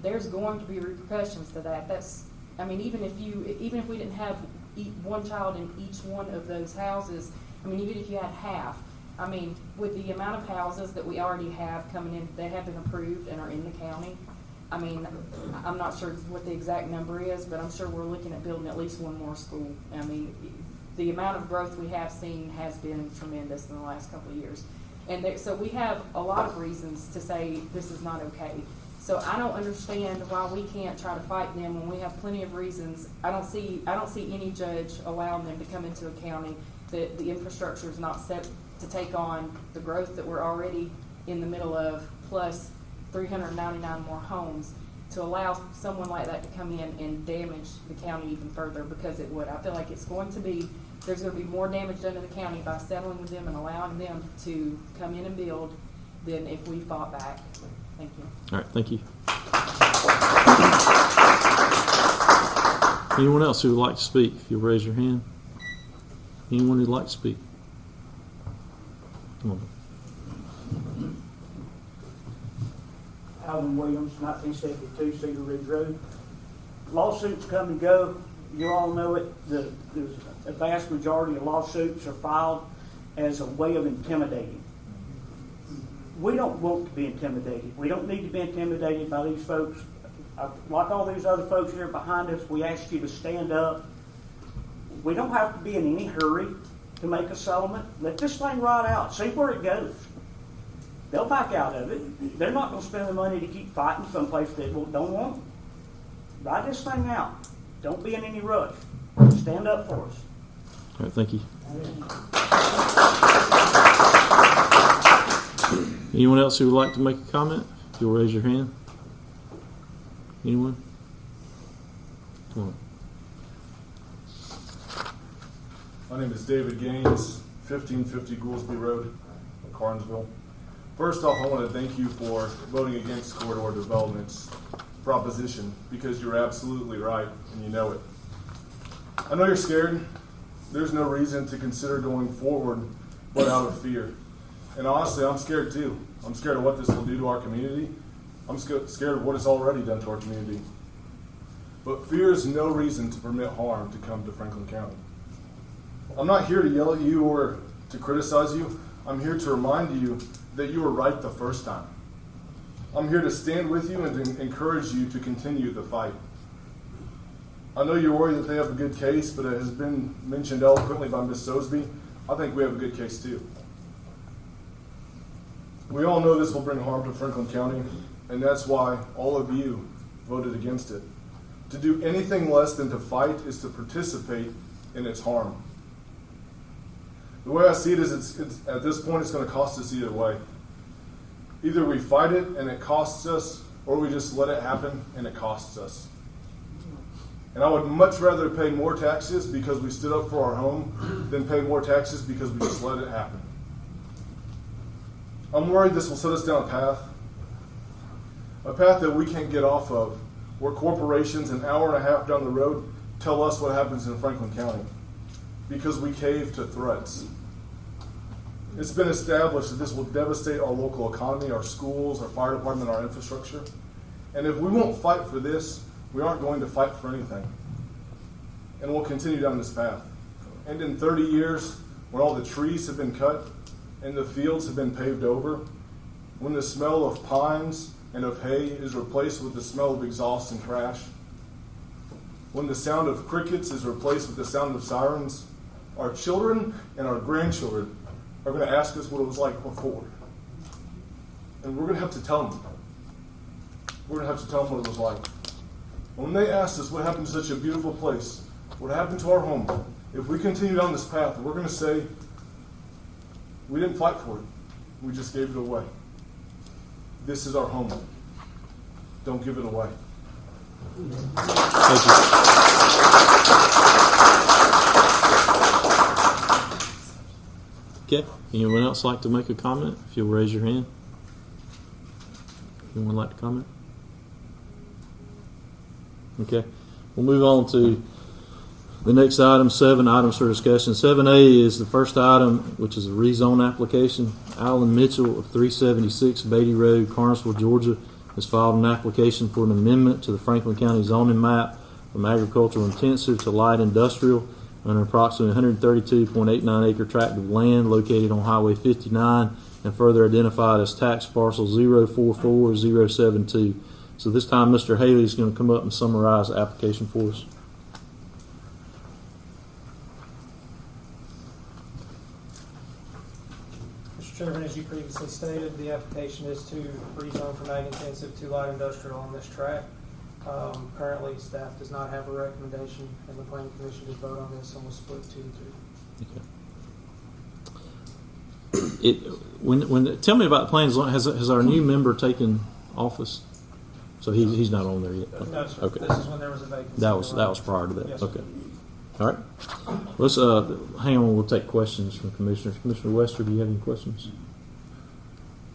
there's going to be repercussions to that. Even if we didn't have one child in each one of those houses, even if you had half, with the amount of houses that we already have coming in, that have been approved and are in the county, I'm not sure what the exact number is, but I'm sure we're looking at building at least one more school. The amount of growth we have seen has been tremendous in the last couple of years. And so we have a lot of reasons to say this is not okay. So I don't understand why we can't try to fight them when we have plenty of reasons. I don't see any judge allowing them to come into a county that the infrastructure is not set to take on the growth that we're already in the middle of, plus 399 more homes, to allow someone like that to come in and damage the county even further, because it would. I feel like there's going to be more damage done to the county by settling with them and allowing them to come in and build than if we fought back. Thank you. All right, thank you. Anyone else who would like to speak, if you'll raise your hand. Anyone who'd like to speak? Come on. Alvin Williams, 1972, Cedar Ridge Road. Lawsuits come and go. You all know it. There's a vast majority of lawsuits are filed as a way of intimidating. we don't want to be intimidated. We don't need to be intimidated by these folks. Like all these other folks here behind us, we ask you to stand up. We don't have to be in any hurry to make a settlement. Let this thing ride out. See where it goes. They'll back out of it. They're not going to spend the money to keep fighting someplace they don't want. Ride this thing out. Don't be in any rush. Stand up for us. All right, thank you. Anyone else who would like to make a comment? If you'll raise your hand. Anyone? Come on. My name is David Gaines, 1550 Goolsby Road, Carnesville. First off, I want to thank you for voting against corridor development's proposition, because you're absolutely right and you know it. I know you're scared. There's no reason to consider going forward but out of fear. And honestly, I'm scared too. I'm scared of what this will do to our community. I'm scared of what it's already done to our community. But fear is no reason to permit harm to come to Franklin County. I'm not here to yell at you or to criticize you. I'm here to remind you that you were right the first time. I'm here to stand with you and to encourage you to continue the fight. I know you're worried that they have a good case, but it has been mentioned eloquently by Ms. Sosby. I think we have a good case too. We all know this will bring harm to Franklin County, and that's why all of you voted against it. To do anything less than to fight is to participate in its harm. The way I see it is it's at this point it's going to cost us either way. Either we fight it and it costs us, or we just let it happen and it costs us. And I would much rather pay more taxes because we stood up for our home than pay more taxes because we just let it happen. I'm worried this will set us down a path that we can't get off of, where corporations an hour and a half down the road tell us what happens in Franklin County because we cave to threats. It's been established that this will devastate our local economy, our schools, our fire department, our infrastructure. And if we won't fight for this, we aren't going to fight for anything. And we'll continue down this path. And in 30 years, when all the trees have been cut and the fields have been paved over, when the smell of pines and of hay is replaced with the smell of exhaust and trash, when the sound of crickets is replaced with the sound of sirens, our children and our grandchildren are going to ask us what it was like before. And we're going to have to tell them. We're going to have to tell them what it was like. When they asked us what happened to such a beautiful place, what happened to our home, if we continue down this path, we're going to say, we didn't fight for it. We just gave it away. This is our home. Don't give it away. Thank you. Okay. Anyone else like to make a comment? If you'll raise your hand. Anyone like to comment? Okay. We'll move on to the next item, 7 items for discussion. 7A is the first item, which is a rezone application. Alan Mitchell of 376 Beatty Road, Carnesville, Georgia, has filed an application for an amendment to the Franklin County zoning map from agricultural intensive to light industrial on an approximately 132.89 acre tract of land located on Highway 59 and further identified as tax parcel 044072. So this time Mr. Haley is going to come up and summarize the application for us. Mr. Chairman, as you previously stated, the application is to rezone from ag intensive to light industrial on this tract. Currently, staff does not have a recommendation, and the planning commission did vote on this and will split 2-2. Tell me about the plans. Has our new member taken office? So he's not on there yet. No, sir. Okay. This is when there was a vacancy. That was prior to that. Yes, okay. All right. Let's hang on. We'll take questions from commissioners. Commissioner Wester, do you have any questions?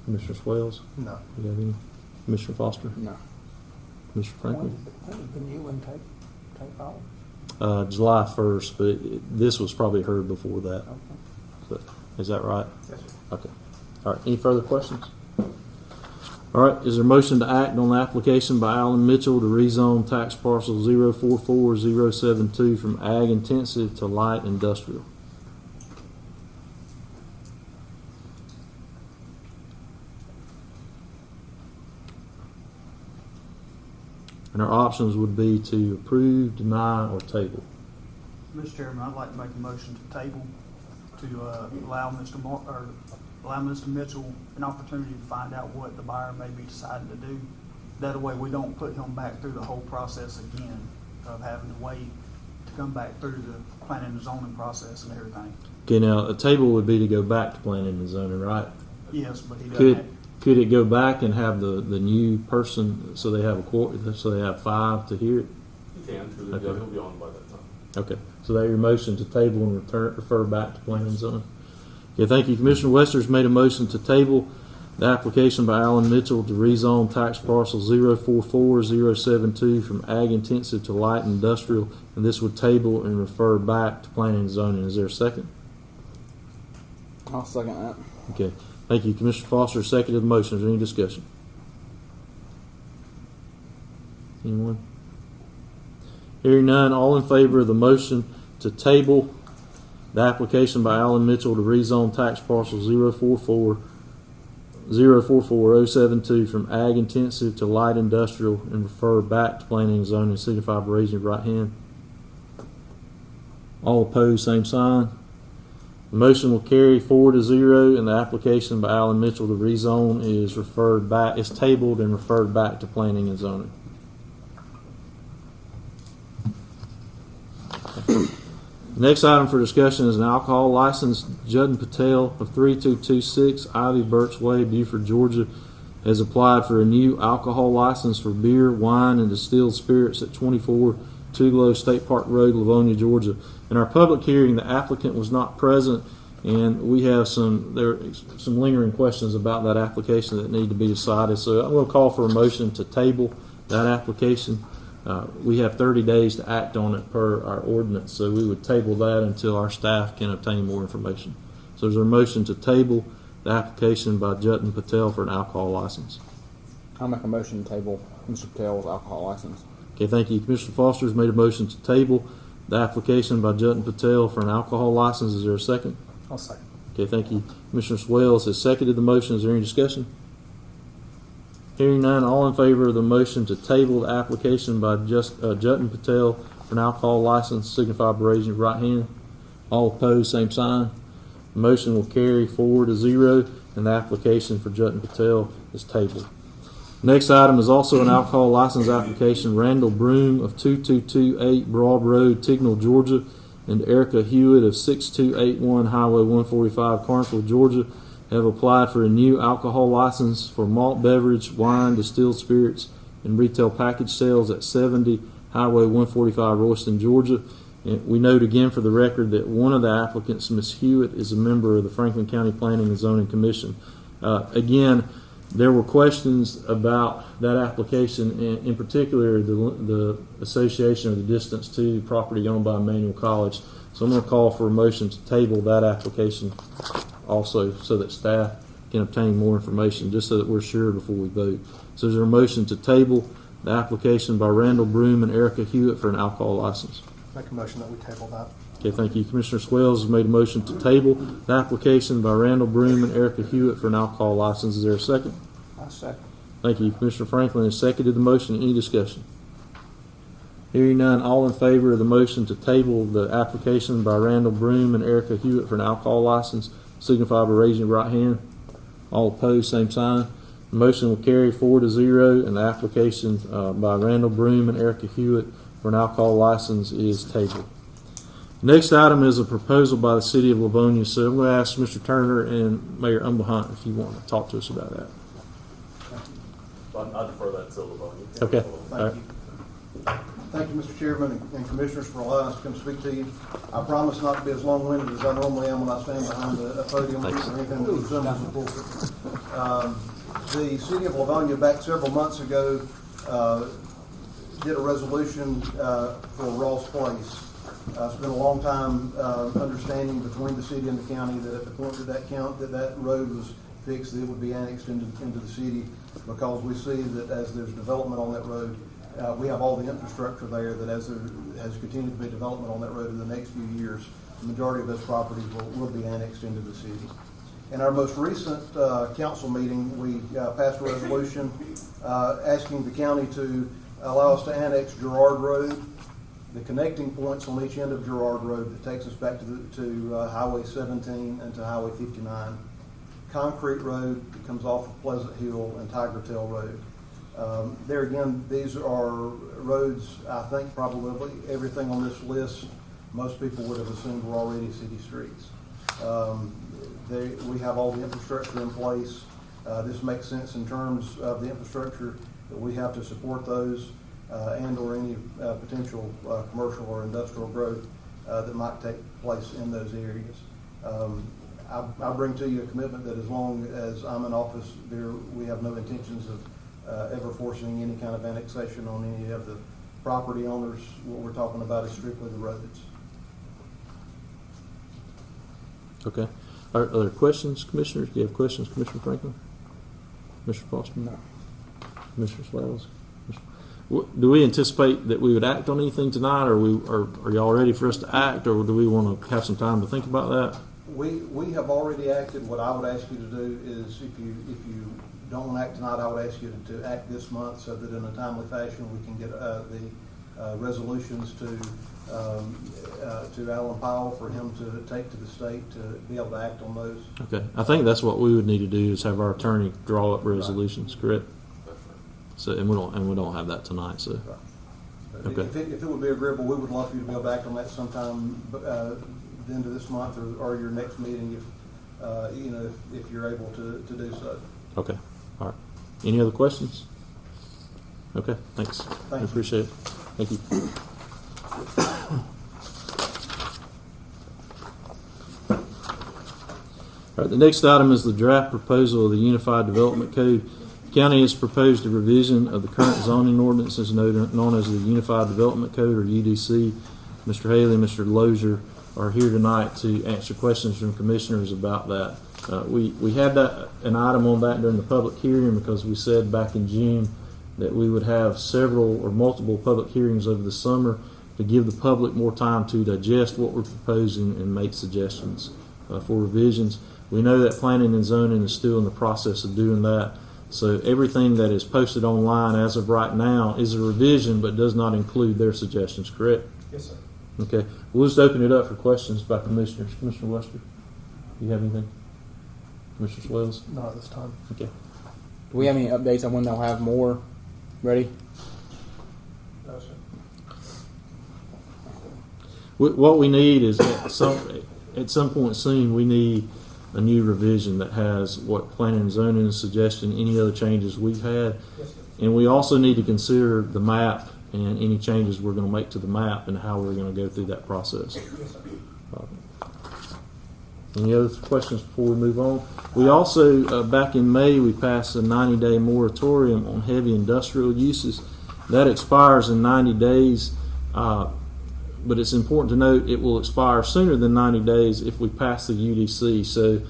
Commissioner Swales? No. Do you have any? Commissioner Foster? No. Commissioner Franklin? When did the new one take off? July 1st, but this was probably heard before that. Okay. But, is that right? Yes, sir. Okay. All right. Any further questions? All right. Is there a motion to act on the application by Alan Mitchell to rezone tax parcel 044072 from ag intensive to light industrial? And our options would be to approve, deny, or table. Mr. Chairman, I'd like to make a motion to table to allow Mr. Mitchell an opportunity to find out what the buyer may be deciding to do. That way we don't put him back through the whole process again of having to wait to come back through the planning and zoning process and everything. Okay, now a table would be to go back to planning and zoning, right? Yes, but he doesn't. Could it go back and have the new person, so they have a quarter, so they have 5 to hear it? You can, because Okay. he'll be on by that time. Okay, so that your motion to table and refer back to planning and zoning. Okay, thank you. Commissioner Wester's made a motion to table the application by Alan Mitchell to rezone tax parcel 044072 from ag intensive to light industrial, and this would table and refer back to planning and zoning. Is there a second? I'll second that. Okay, thank you. Commissioner Foster seconded the motion. Is there any discussion? Anyone? Hearing none, all in favor of the motion to table the application by Alan Mitchell to rezone tax parcel 044072 from ag intensive to light industrial and refer back to planning and zoning, signify by raising your right hand. All opposed, same sign. The motion will carry 4-0, and the application by Alan Mitchell to rezone is tabled and referred back to planning and zoning. The next item for discussion is an alcohol license. Judd Patel of 3226 Ivy Birch Way, Buford, Georgia, has applied for a new alcohol license for beer, wine, and distilled spirits at 24 Tugelo State Park Road, Livonia, Georgia. In our public hearing, the applicant was not present, and we have some lingering questions about that application that need to be decided. So I'm going to call for a motion to table that application. We have 30 days to act on it per our ordinance, so we would table that until our staff can obtain more information. So there's a motion to table the application by Judd Patel for an alcohol license. I'll make a motion to table Mr. Patel's alcohol license. Okay, thank you. Commissioner Foster has made a motion to table the application by Judd Patel for an alcohol license. Is there a second? I'll second. Okay, thank you. Commissioner Swales has seconded the motion. Is there any discussion? Hearing none, all in favor of the motion to table the application by Judd Patel for an alcohol license, signify by raising your right hand. All opposed, same sign. The motion will carry 4-0, and the application for Judd Patel is tabled. Next item is also an alcohol license application. Randall Broom of 2228 Broad Road, Tignall, Georgia, and Erica Hewitt of 6281 Highway 145, Carnesville, Georgia, have applied for a new alcohol license for malt beverage, wine, distilled spirits, and retail package sales at 70 Highway 145, Royston, Georgia. And we note again for the record that one of the applicants, Ms. Hewitt, is a member of the Franklin County Planning and Zoning Commission. Again, there were questions about that application, and in particular the association of the distance to property owned by Emmanuel College. So I'm going to call for a motion to table that application also, so that staff can obtain more information, just so that we're sure before we vote. So is there a motion to table the application by Randall Broom and Erica Hewitt for an alcohol license? Make a motion that we table that. Okay, thank you. Commissioner Swales has made a motion to table the application by Randall Broom and Erica Hewitt for an alcohol license. Is there a second? I'll second. Thank you. Commissioner Franklin has seconded the motion. Any discussion? Hearing none, all in favor of the motion to table the application by Randall Broom and Erica Hewitt for an alcohol license, signify by raising your right hand. All opposed, same sign. The motion will carry 4-0, and the application by Randall Broom and Erica Hewitt for an alcohol license is tabled. Next item is a proposal by the City of Livonia. So I'm going to ask Mr. Turner and Mayor Umbehunt if you want to talk to us about that. I defer that to Livonia. Okay. Thank you. Thank you, Mr. Chairman and Commissioners, for allowing us to come speak to you. I promise not to be as long-winded as I normally am when I stand behind a podium or anything that resembles a pulpit. The City of Livonia, back several months ago, did a resolution for Ross Place. It's been a long time understanding between the city and the county that at the point that road was fixed, it would be annexed into the city, because we see that as there's development on that road, we have all the infrastructure there, that as there has continued to be development on that road in the next few years, the majority of those properties will be annexed into the city. In our most recent council meeting, we passed a resolution asking the county to allow us to annex Girard Road, the connecting points on each end of Girard Road that takes us back to Highway 17 and to Highway 59. Concrete Road that comes off of Pleasant Hill and Tiger Tail Road. There again, these are roads, I think probably everything on this list, most people would have assumed were already city streets. We have all the infrastructure in place. This makes sense in terms of the infrastructure that we have to support those and or any potential commercial or industrial growth that might take place in those areas. I bring to you a commitment that as long as I'm in office, we have no intentions of ever forcing any kind of annexation on any of the property owners. What we're talking about is strictly the roads. Okay. Are there questions, Commissioners? Do you have questions, Commissioner Franklin? Commissioner Foster? No. Commissioner Swales? Do we anticipate that we would act on anything tonight, or are y'all ready for us to act, or do we want to have some time to think about that? We have already acted. What I would ask you to do is, if you don't want to act tonight, I would ask you to act this month so that in a timely fashion we can get the resolutions to Alan Powell for him to take to the state to be able to act on those. Okay. I think that's what we would need to do is have our attorney draw up resolutions, correct? So and we don't have that tonight. So okay. If it would be agreeable, we would love for you to be able to act on that sometime the end of this month or your next meeting if you're able to do so. Okay. All right. Any other questions? Okay. Thanks. I appreciate it. Thank you. All right. The next item is the draft proposal of the Unified Development Code. The county has proposed a revision of the current zoning ordinances known as the Unified Development Code, or UDC. Mr. Haley and Mr. Lozier are here tonight to answer questions from commissioners about that. We had an item on that during the public hearing because we said back in June that we would have several or multiple public hearings over the summer to give the public more time to digest what we're proposing and make suggestions for revisions. We know that planning and zoning is still in the process of doing that. So everything that is posted online as of right now is a revision but does not include their suggestions, correct? Yes, sir. Okay. We'll just open it up for questions by commissioners. Commissioner Wester, do you have anything? Commissioner Swales? Not at this time. Okay. Do we have any updates on when they'll have more ready? No, sir. What we need is at some point soon we need a new revision that has what planning and zoning is suggesting, any other changes we've had. Yes, sir. And we also need to consider the map and any changes we're going to make to the map and how we're going to go through that process. Yes, sir. Any other questions before we move on? We also, back in May, we passed a 90-day moratorium on heavy industrial uses. That expires in 90 days, but it's important to note it will expire sooner than 90 days if we pass the UDC. So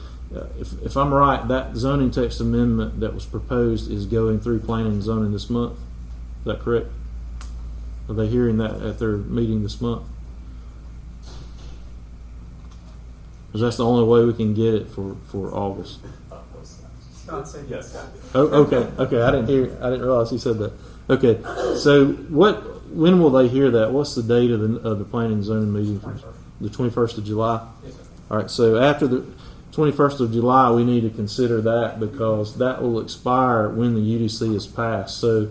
if I'm right, that zoning text amendment that was proposed is going through planning and zoning this month. Is that correct? Are they hearing that at their meeting this month? Because that's the only way we can get it for August. Scott said yes. Oh, okay. I didn't realize he said that. Okay. So when will they hear that? What's the date of the planning and zoning meeting? The 21st of July? Yes, sir. All right. So after the 21st of July, we need to consider that because that will expire when the UDC is passed. So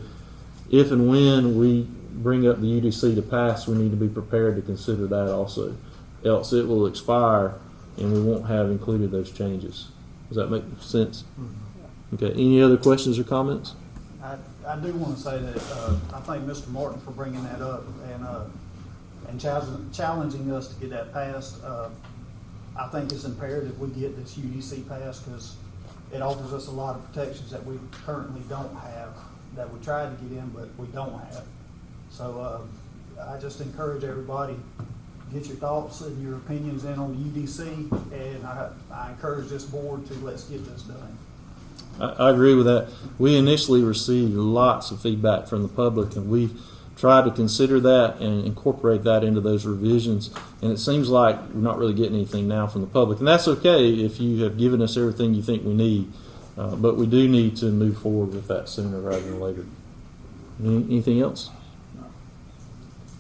if and when we bring up the UDC to pass, we need to be prepared to consider that also. Else it will expire and we won't have included those changes. Does that make sense? Okay. Any other questions or comments? I do want to say that I thank Mr. Martin for bringing that up and challenging us to get that passed. I think it's imperative we get this UDC passed because it offers us a lot of protections that we currently don't have, that we tried to get in but we don't have. So I just encourage everybody, get your thoughts and your opinions in on the UDC, and I encourage this board to let's get this done. I agree with that. We initially received lots of feedback from the public, and we've tried to consider that and incorporate that into those revisions. And it seems like we're not really getting anything now from the public, and that's okay if you have given us everything you think we need. But we do need to move forward with that sooner rather than later. Anything else?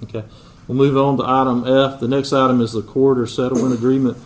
Okay. We'll move on to item F. The next item is the corridor settlement agreement.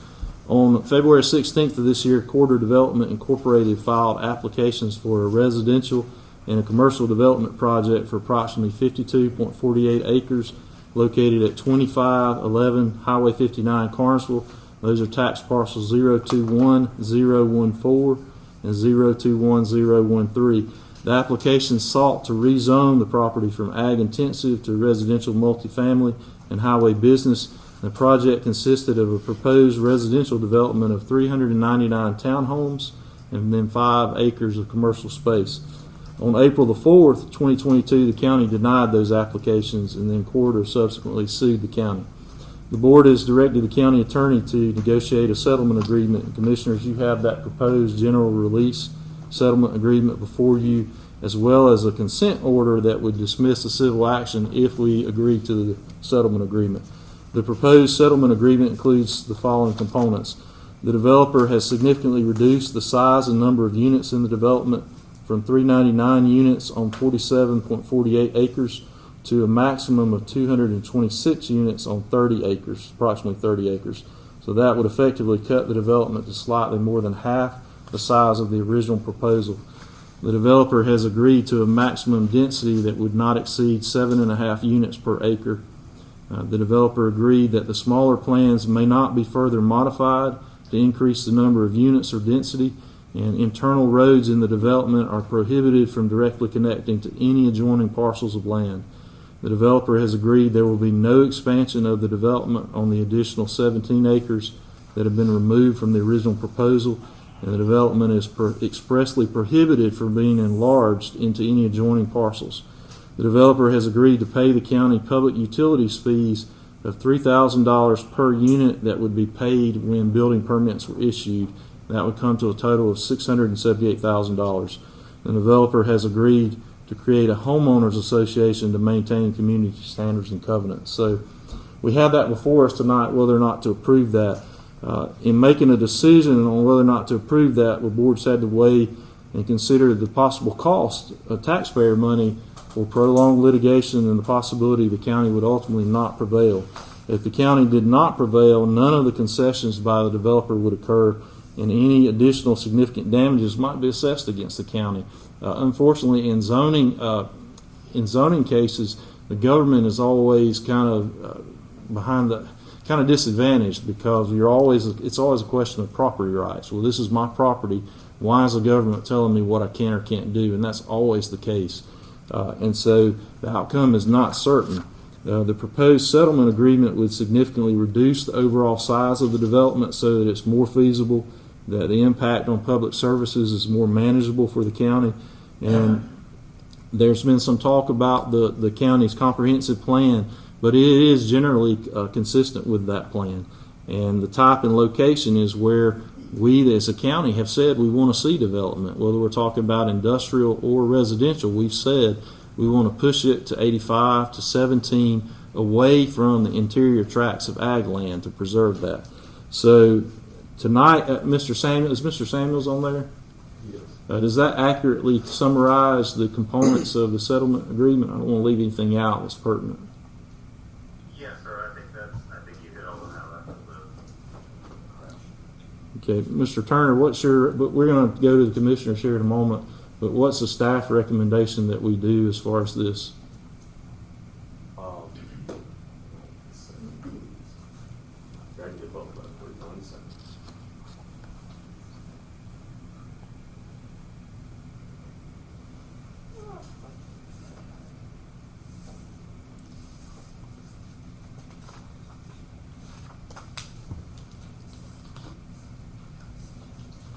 On February 16th of this year, Corridor Development Incorporated filed applications for a residential and a commercial development project for approximately 52.48 acres located at 2511 Highway 59, Carnesville. Those are tax parcels 021014 and 021013. The application sought to rezone the property from ag intensive to residential multifamily and highway business. The project consisted of a proposed residential development of 399 townhomes and then 5 acres of commercial space. On April the 4th, 2022, the county denied those applications, and then Corridor subsequently sued the county. The board has directed the county attorney to negotiate a settlement agreement. And Commissioners, you have that proposed general release settlement agreement before you, as well as a consent order that would dismiss the civil action if we agree to the settlement agreement. The proposed settlement agreement includes the following components. The developer has significantly reduced the size and number of units in the development from 399 units on 47.48 acres to a maximum of 226 units on 30 acres, approximately 30 acres. So that would effectively cut the development to slightly more than half the size of the original proposal. The developer has agreed to a maximum density that would not exceed 7.5 units per acre. The developer agreed that the smaller plans may not be further modified to increase the number of units or density, and internal roads in the development are prohibited from directly connecting to any adjoining parcels of land. The developer has agreed there will be no expansion of the development on the additional 17 acres that have been removed from the original proposal, and the development is expressly prohibited from being enlarged into any adjoining parcels. The developer has agreed to pay the county public utilities fees of $3,000 per unit that would be paid when building permits were issued. That would come to a total of $678,000. The developer has agreed to create a homeowners association to maintain community standards and covenants. So we have that before us tonight, whether or not to approve that. In making a decision on whether or not to approve that, the board's had to weigh and consider the possible cost of taxpayer money for prolonged litigation and the possibility the county would ultimately not prevail. If the county did not prevail, none of the concessions by the developer would occur, and any additional significant damages might be assessed against the county. Unfortunately, in zoning cases, the government is always kind of disadvantaged because it's always a question of property rights. Well, this is my property. Why is the government telling me what I can or can't do? And that's always the case. And so the outcome is not certain. The proposed settlement agreement would significantly reduce the overall size of the development so that it's more feasible, that the impact on public services is more manageable for the county. And there's been some talk about the county's comprehensive plan, but it is generally consistent with that plan. And the type and location is where we as a county have said we want to see development. Whether we're talking about industrial or residential, we've said we want to push it to 85 to 17 away from the interior tracts of ag land to preserve that. So tonight, Mr. Samuels on there? Yes. Does that accurately summarize the components of the settlement agreement? I don't want to leave anything out that's pertinent. Yes, sir. I think you hit all the highlights of Okay, Mr. Turner, but we're going to go to the commissioners here in a moment, but what's the staff recommendation that we do as far as this? I can get both of them for you, 1 second.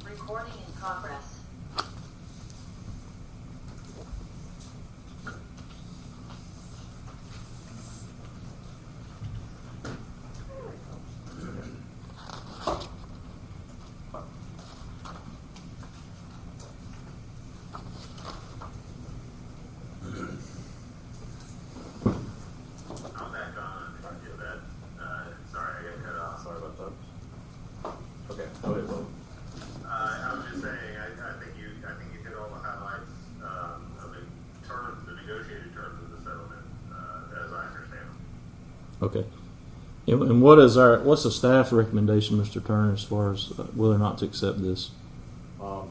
Recording in progress. I'm back on. I didn't get that. Sorry, I got cut off. Sorry about that. Okay, go ahead, Bob. I was just saying, I think you hit all the highlights of the negotiated terms Okay. And what's the staff recommendation, Mr. Turner, as far as whether or not to accept this?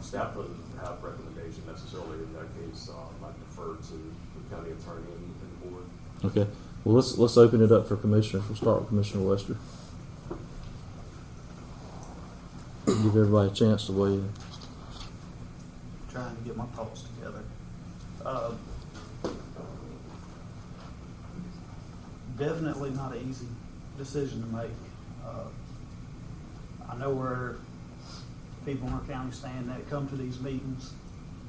Staff doesn't have recommendation necessarily in that case. I defer to the county attorney and the board. Okay. Well, let's open it up for commissioners. We'll start with Commissioner Lester. Give everybody a chance to weigh in. Trying to get my thoughts together. Definitely not an easy decision to make. I know where people in our county stand that come to these meetings.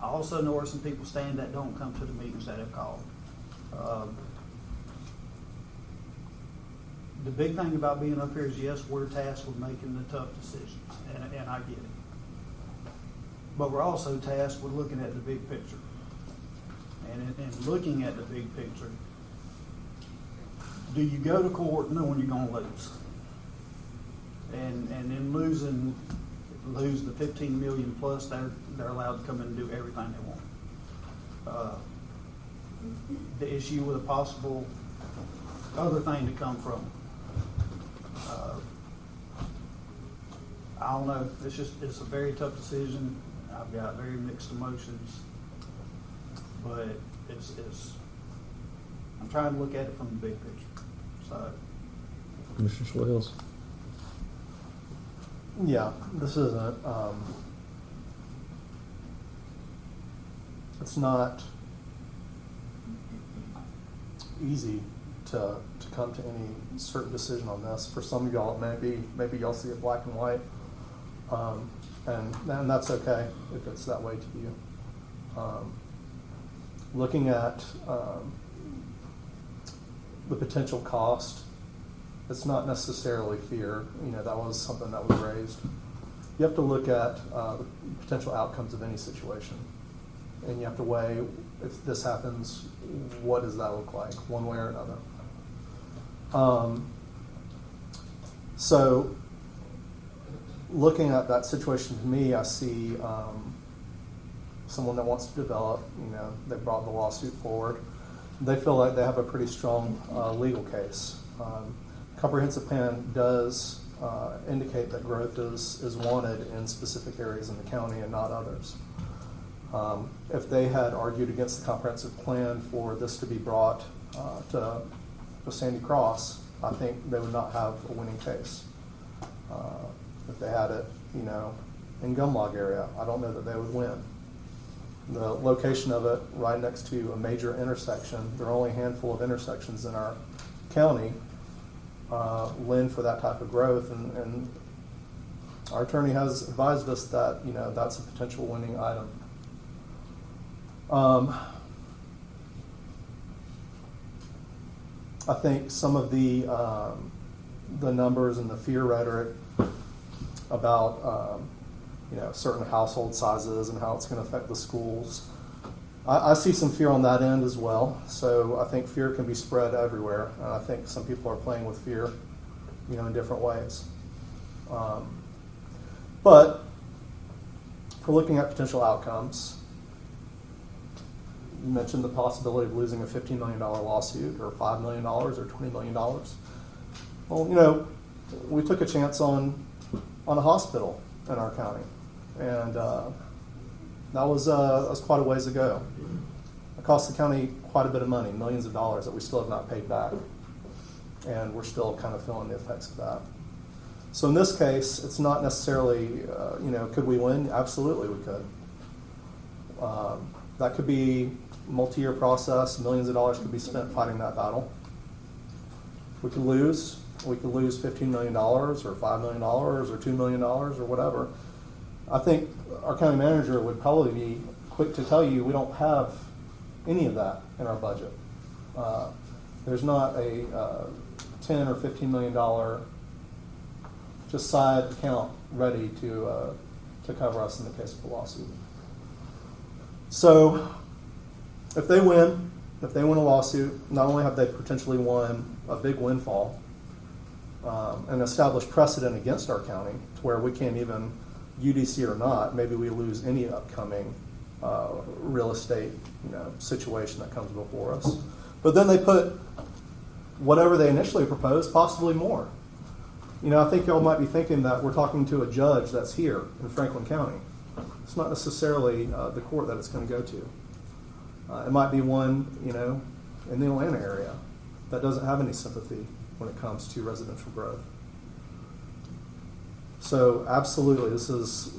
I also know where some people stand that don't come to the meetings that have called. The big thing about being up here is, yes, we're tasked with making the tough decisions, and I get it. But we're also tasked with looking at the big picture. And in looking at the big picture, do you go to court knowing you're going to lose? And in lose the 15 million plus, they're allowed to come in and do everything they want. The issue with a possible other thing to come from it. I don't know. It's a very tough decision. I've got very mixed emotions, but I'm trying to look at it from the big picture. So, Commissioner Swales. Yeah, this isn't. It's not easy to come to any certain decision on this. For some of y'all, maybe y'all see it black and white, and that's okay if it's that way to you. Looking at the potential cost, it's not necessarily fear. That was something that was raised. You have to look at the potential outcomes of any situation, and you have to weigh, if this happens, what does that look like, one way or another. So, looking at that situation, to me, I see someone that wants to develop. They brought the lawsuit forward. They feel like they have a pretty strong legal case. Comprehensive plan does indicate that growth is wanted in specific areas in the county and not others. If they had argued against the comprehensive plan for this to be brought to Sandy Cross, I think they would not have a winning case. If they had it, in Gumlog area, I don't know that they would win. The location of it right next to a major intersection, there are only a handful of intersections in our county, lend for that type of growth, and our attorney has advised us that that's a potential winning item. I think some of the numbers and the fear rhetoric about certain household sizes and how it's going to affect the schools, I see some fear on that end as well. So I think fear can be spread everywhere, and I think some people are playing with fear, in different ways. But for looking at potential outcomes, you mentioned the possibility of losing a $15 million lawsuit, or $5 million, or $20 million. Well, we took a chance on a hospital in our county, and that was quite a ways ago. It cost the county quite a bit of money, millions of dollars that we still have not paid back, and we're still kind of feeling the effects of that. So in this case, it's not necessarily, could we win? Absolutely we could. That could be a multi-year process. Millions of dollars could be spent fighting that battle. We could lose. We could lose $15 million or $5 million or $2 million or whatever. I think our county manager would probably be quick to tell you we don't have any of that in our budget. There's not a $10 or $15 million just side account ready to cover us in the case of the lawsuit. So if they win a lawsuit, not only have they potentially won a big windfall, and established precedent against our county to where we can't even, UDC or not, maybe we lose any upcoming real estate situation that comes before us. But then they put whatever they initially proposed, possibly more. You know, I think y'all might be thinking that we're talking to a judge that's here in Franklin County. It's not necessarily the court that it's going to go to. It might be one, you know, in the Atlanta area that doesn't have any sympathy when it comes to residential growth. So absolutely, this is,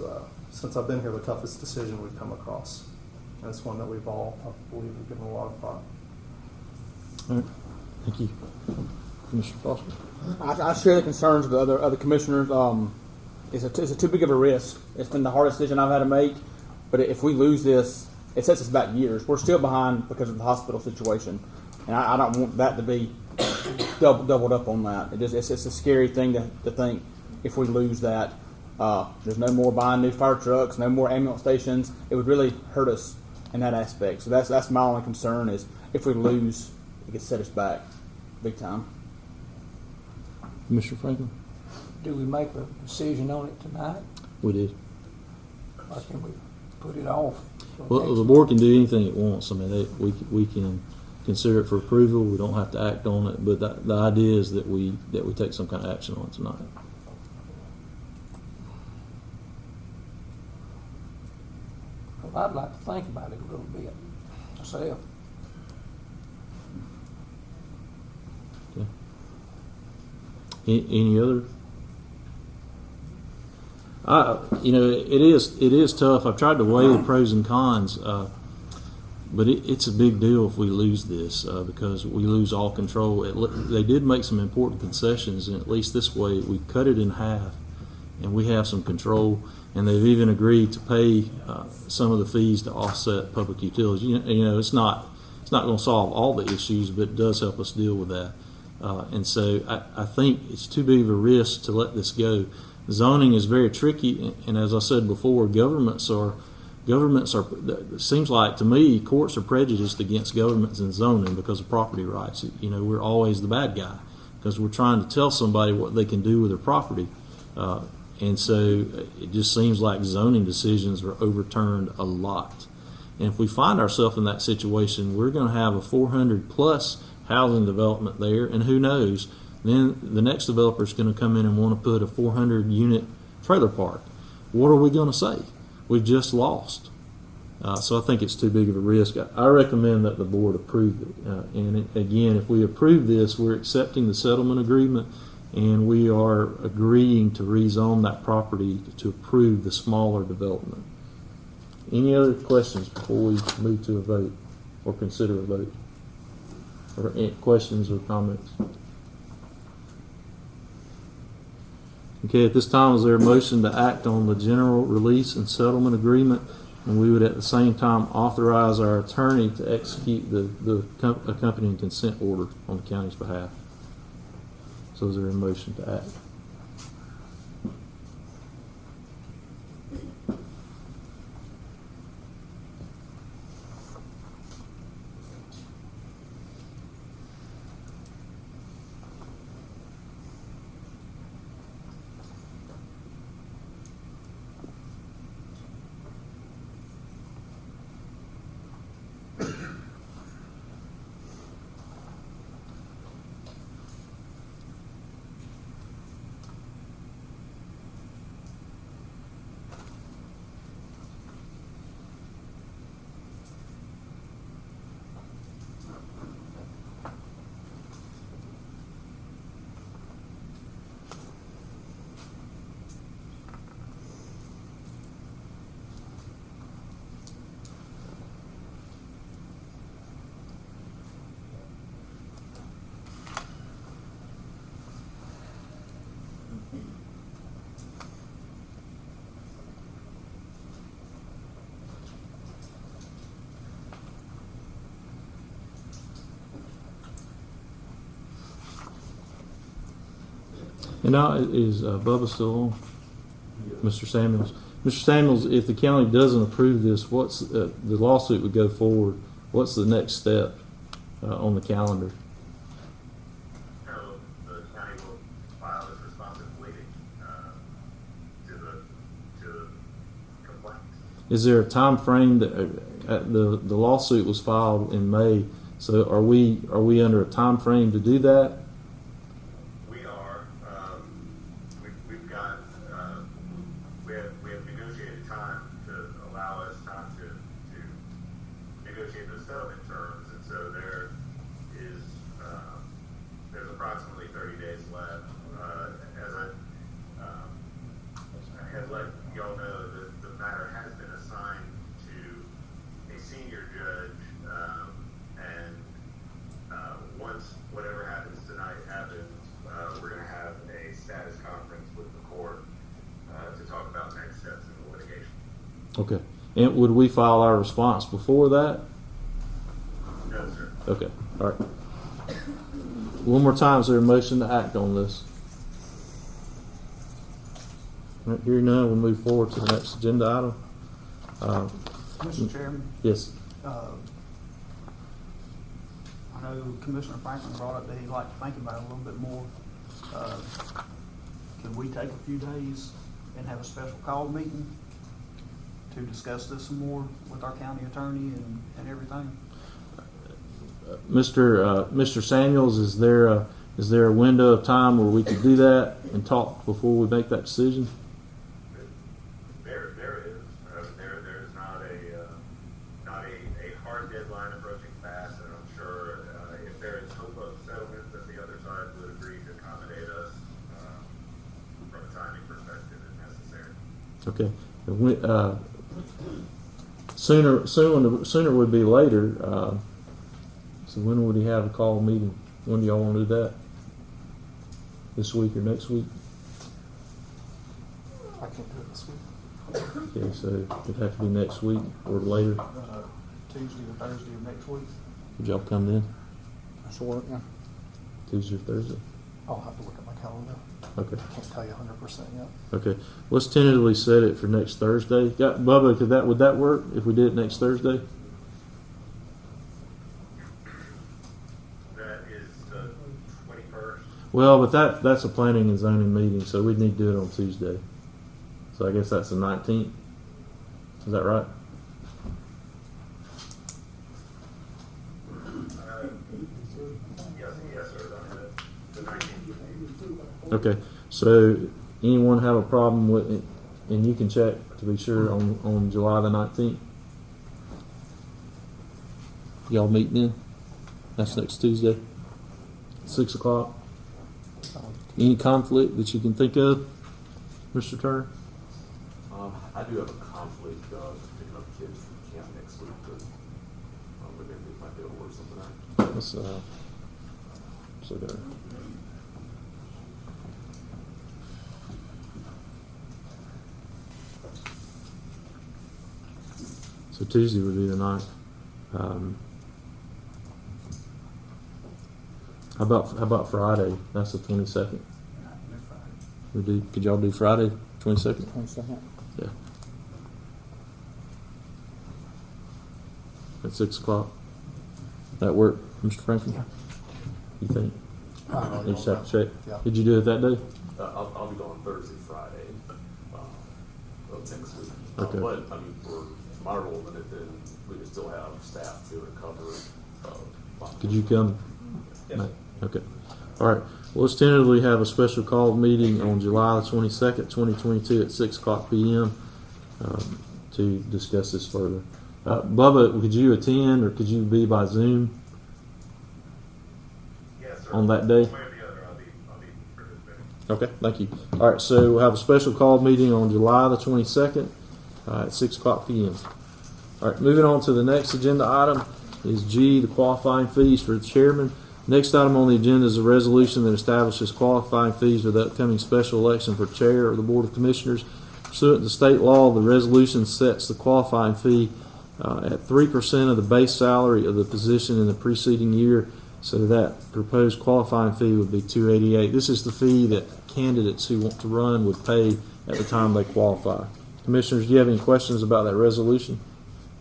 since I've been here, the toughest decision we've come across. And it's one that we've all, I believe, have given a lot of thought. All right. Thank you. Commissioner Foster. I share the concerns of the other commissioners. It's too big of a risk. It's been the hardest decision I've had to make. But if we lose this, it sets us back years. We're still behind because of the hospital situation, and I don't want that to be doubled up on that. It's a scary thing to think if we lose that. There's no more buying new fire trucks, no more ambulance stations. It would really hurt us in that aspect. So that's my only concern is if we lose, it could set us back big time. Commissioner Franklin? Do we make a decision on it tonight, We did. or can we put it off? Well, the board can do anything it wants. I mean, we can consider it for approval. We don't have to act on it. But the idea is that we take some kind of action on it tonight. Well, I'd like to think about it a little bit myself. Okay. Any other? You know, it is tough. I've tried to weigh the pros and cons, but it's a big deal if we lose this because we lose all control. They did make some important concessions, and at least this way we cut it in half, and we have some control. And they've even agreed to pay some of the fees to offset public utilities. You know, it's not going to solve all the issues, but it does help us deal with that. And so I think it's too big of a risk to let this go. Zoning is very tricky, and as I said before, governments are. It seems like to me courts are prejudiced against governments and zoning because of property rights. You know, we're always the bad guy because we're trying to tell somebody what they can do with their property. And so it just seems like zoning decisions are overturned a lot. And if we find ourselves in that situation, we're going to have a 400 plus housing development there, and who knows, then the next developer is going to come in and want to put a 400 unit trailer park. What are we going to say? We've just lost. So I think it's too big of a risk. I recommend that the board approve it. And again, if we approve this, we're accepting the settlement agreement, and we are agreeing to rezone that property to approve the smaller development. Any other questions before we move to a vote or consider a vote? Or any questions or comments? Okay, at this time, is there a motion to act on the general release and settlement agreement? And we would at the same time authorize our attorney to execute the accompanying consent order on the county's behalf. So is there a motion to act? And now, is Bubba still on? Mr. Samuels. Mr. Samuels, if the county doesn't approve this, what's the lawsuit would go forward? What's the next step on the calendar? So the county will file its responsive pleading to the complaint. Is there a time frame that the lawsuit was filed in May? So are we under a time frame to do that? We are. We've got, we have negotiated time to allow us time to negotiate those settlement terms, and so there is, there's approximately 30 days left. As I had let y'all know, that the matter has been assigned to a senior judge, and once whatever happens tonight happens, we're going to have a status conference with the court to talk about next steps in the litigation. Okay. And would we file our response before that? No, sir. Okay. All right. One more time, is there a motion to act on this? All right, hearing none, we'll move forward to the next agenda item. Mr. Chairman, Yes. I know Commissioner Franklin brought up that he'd like to think about it a little bit more. Could we take a few days and have a special call meeting to discuss this some more with our county attorney and everything? Mr. Samuels, is there a window of time where we could do that and talk before we make that decision? There is. There is not a hard deadline approaching fast, and I'm sure if there is hope of settlement, that the other side would agree to accommodate us from a timing perspective if necessary. Okay. Sooner would be later. So when would he have a call meeting? When do y'all want to do that? This week or next week? I can't do it this week. Okay, so it'd have to be next week or later. Tuesday or Thursday of next week. Would y'all come in? That's work, yeah. Tuesday or Thursday? I'll have to look at my calendar. Okay. I can't tell you 100% yet. Okay. Let's tentatively set it for next Thursday. Bubba, would that work if we did it next Thursday? That is the 21st. Well, but that's a planning and zoning meeting, so we'd need to do it on Tuesday. So I guess that's the 19th. Is that right? Yes, sir. The 19th. Okay. So anyone have a problem with it? And you can check to be sure on July the 19th. Y'all meet then? That's next Tuesday, 6 o'clock. Any conflict that you can think of, Mr. Turner? I do have a conflict picking up kids from camp next week, but maybe we might be able to work something out. Let's look at it. So Tuesday would be the 9th. How about Friday? That's the 22nd. Could y'all do Friday, 22nd? 22nd. Yeah. At 6 o'clock. That work, Mr. Franklin? Yeah. You think? You just have to check. Yeah. Did you do it that day? I'll be gone Thursday, Friday of next week. Okay. But I mean, for my role in it, then we can still have staff to cover. Could you come? Yes. No. Okay. All right. Well, let's tentatively have a special call meeting on July the 22nd, 2022 at 6 o'clock p.m. To discuss this further. Bubba, could you attend or could you be by Zoom Yes, sir. on that day? One way or the other, I'll be participating. Okay, thank you. All right, so we'll have a special call meeting on July the 22nd at 6 o'clock p.m. All right, moving on to the next agenda item is G, the qualifying fees for the chairman. Next item on the agenda is a resolution that establishes qualifying fees for the upcoming special election for chair of the Board of Commissioners. Pursuant to state law, the resolution sets the qualifying fee at 3% of the base salary of the position in the preceding year. So that proposed qualifying fee would be $288. This is the fee that candidates who want to run would pay at the time they qualify. Commissioners, do you have any questions about that resolution?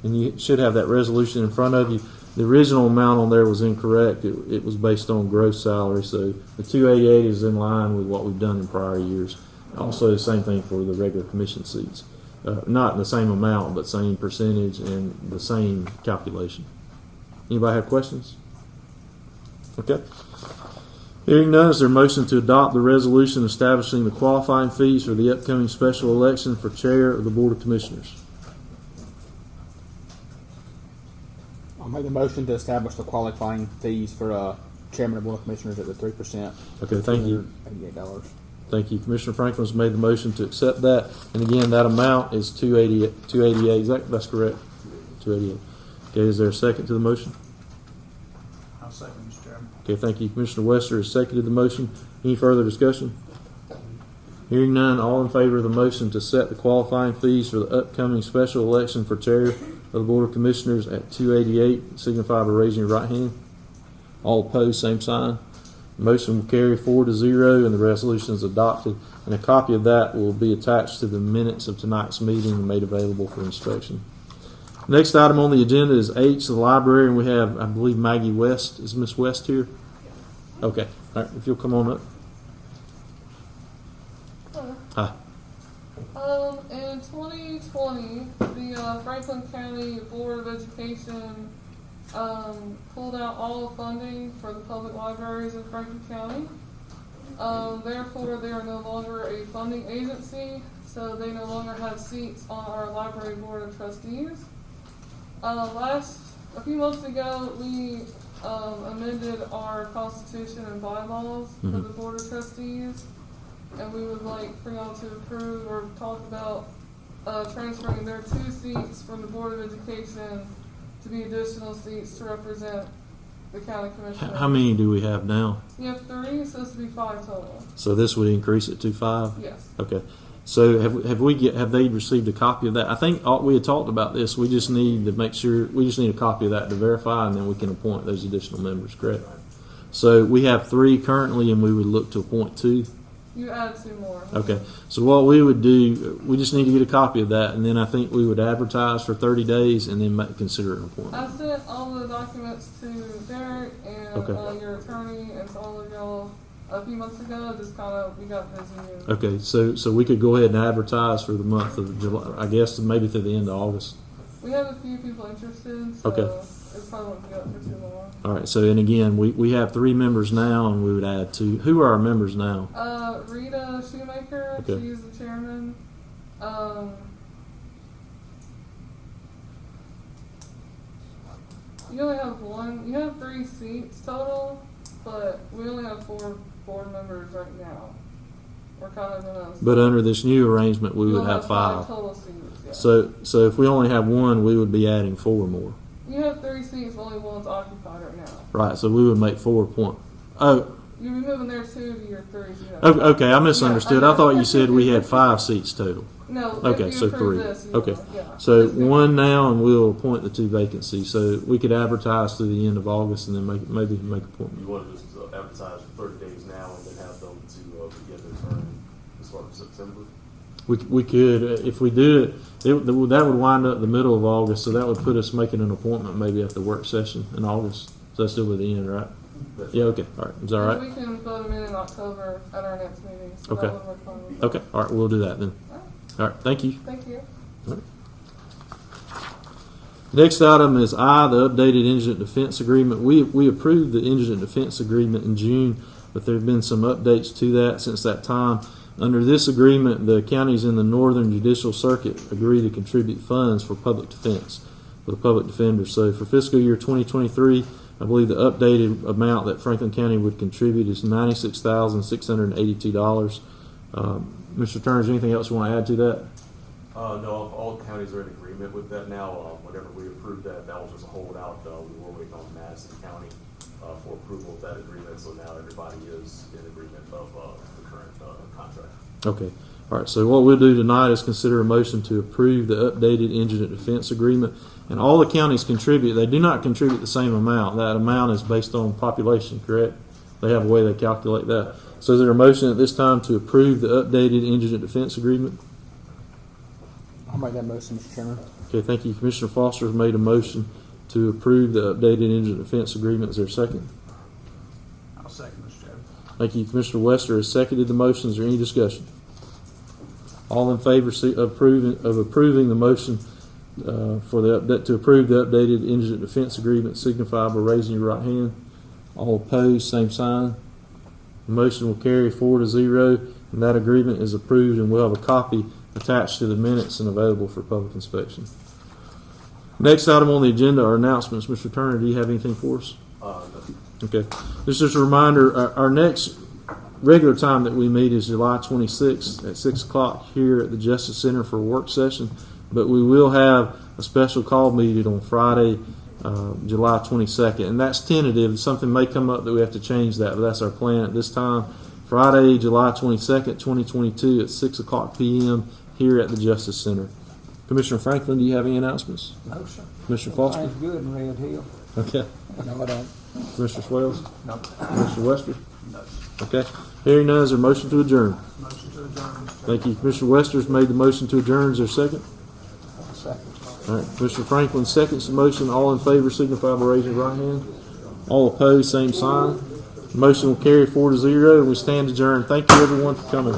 And you should have that resolution in front of you. The original amount on there was incorrect. It was based on gross salary, so the $288 is in line with what we've done in prior years. Also, the same thing for the regular commission seats. Not the same amount, but same percentage and the same calculation. Anybody have questions? Okay. Hearing none, is there a motion to adopt the resolution establishing the qualifying fees for the upcoming special election for chair of the Board of Commissioners? I'll make the motion to establish the qualifying fees for chairman of Board of Commissioners at the 3%. Okay, thank you. $88. Thank you. Commissioner Franklin's made the motion to accept that. And again, that amount is $288. That's correct? $288. Okay, is there a second to the motion? I'll second, Mr. Chairman. Okay, thank you. Commissioner Wester has seconded the motion. Any further discussion? Hearing none, all in favor of the motion to set the qualifying fees for the upcoming special election for chair of the Board of Commissioners at $288, signify by raising your right hand. All opposed, same sign. Motion will carry 4-0, and the resolution is adopted. And a copy of that will be attached to the minutes of tonight's meeting and made available for inspection. Next item on the agenda is H, the library, and we have, I believe, Maggie West. Is Miss West here? Okay. All right, if you'll come on up. Hi. In 2020, the Franklin County Board of Education pulled out all the funding for the public libraries in Franklin County. Therefore, they are no longer a funding agency, so they no longer have seats on our library board of trustees. A few months ago, we amended our constitution and bylaws for the board of trustees, and we would like for y'all to approve or talk about transferring their 2 seats from the Board of Education to be additional seats to represent the county commission. How many do we have now? You have 3, so it's supposed to be 5 total. So this would increase it to 5? Yes. Okay. So have they received a copy of that? I think we had talked about this. We just need to make sure, we just need a copy of that to verify, and then we can appoint those additional members, correct? So we have 3 currently, and we would look to appoint 2. You add 2 more. Okay. So what we would do, we just need to get a copy of that, and then I think we would advertise for 30 days and then consider an appointment. I sent all the documents to Derek and your attorney and to all of y'all a few months ago. Just kind of, we got busy. Okay. So we could go ahead and advertise for the month of July, I guess maybe through the end of August. We have a few people interested, so it probably won't be up for too long. All right. So, and again, we have 3 members now, and we would add 2. Who are our members now? Rita Shoemaker, she's the chairman. You only have 1. You have 3 seats total, but we only have 4 board members right now. We're kind of in a. But under this new arrangement, we would have 5 total seats. Yeah. So if we only have 1, we would be adding 4 more. You have 3 seats, but only 1's occupied right now. Right. So we would make 4 point. Oh. You'll be moving there 2 to your 3. Okay, I misunderstood. I thought you said we had 5 seats total. No. Okay, so 3. This, okay. So 1 now, and we'll appoint the 2 vacancies. So we could advertise through the end of August, and then maybe make appointment. You want to just advertise for 30 days now, and then have them to begin their term as far as September? We could, if we do it, that would wind up the middle of August, so that would put us making an appointment maybe at the work session in August. So that's still by the end, right? Yeah, okay. All right. Is that all right? We can vote them in October at our next meeting. So okay. That would work fine. Okay. All right. We'll do that then. All right. Thank you. Thank you. All right. Next item is I, the updated Indigent Defense Agreement. We approved the Indigent Defense Agreement in June, but there have been some updates to that since that time. Under this agreement, the counties in the Northern Judicial Circuit agree to contribute funds for public defense, for the public defender. So for fiscal year 2023, I believe the updated amount that Franklin County would contribute is $96,682. Mr. Turner, is there anything else you want to add to that? No, all counties are in agreement with that now. Whenever we approved that, that was just a holdout. We were waiting on Madison County for approval of that agreement, so now everybody is in agreement of the current contract. Okay. All right. So what we'll do tonight is consider a motion to approve the updated Indigent Defense Agreement. And all the counties contribute. They do not contribute the same amount. That amount is based on population, correct? They have a way they calculate that. So is there a motion at this time to approve the updated Indigent Defense Agreement? I'll make that motion, Mr. Chairman. Okay, thank you. Commissioner Foster has made a motion to approve the updated Indigent Defense Agreement. Is there a second? I'll second, Mr. Chairman. Thank you. Commissioner Wester has seconded the motion. Is there any discussion? All in favor of approving the motion to approve the updated Indigent Defense Agreement signify by raising your right hand. All opposed, same sign. The motion will carry 4-0, and that agreement is approved, and we'll have a copy attached to the minutes and available for public inspection. Next item on the agenda are announcements. Mr. Turner, do you have anything for us? Okay. This is a reminder, our next regular time that we meet is July 26th at 6 o'clock here at the Justice Center for a work session, but we will have a special call meeting on Friday, July 22nd, and that's tentative. Something may come up that we have to change that, but that's our plan at this time. Friday, July 22nd, 2022 at 6 o'clock p.m. here at the Justice Center. Commissioner Franklin, do you have any announcements? No, sir. Commissioner Foster? Everything's good in Red Hill. Okay. No, I don't. Commissioner Swales? No. Commissioner Wester? No. Okay. Hearing none, is there a motion to adjourn? Motion to adjourn. Thank you. Commissioner Wester's made the motion to adjourn. Is there a second? Second. All right. Commissioner Franklin seconds the motion. All in favor signify by raising your right hand. All opposed, same sign. The motion will carry 4-0, and we stand adjourned. Thank you, everyone, for coming.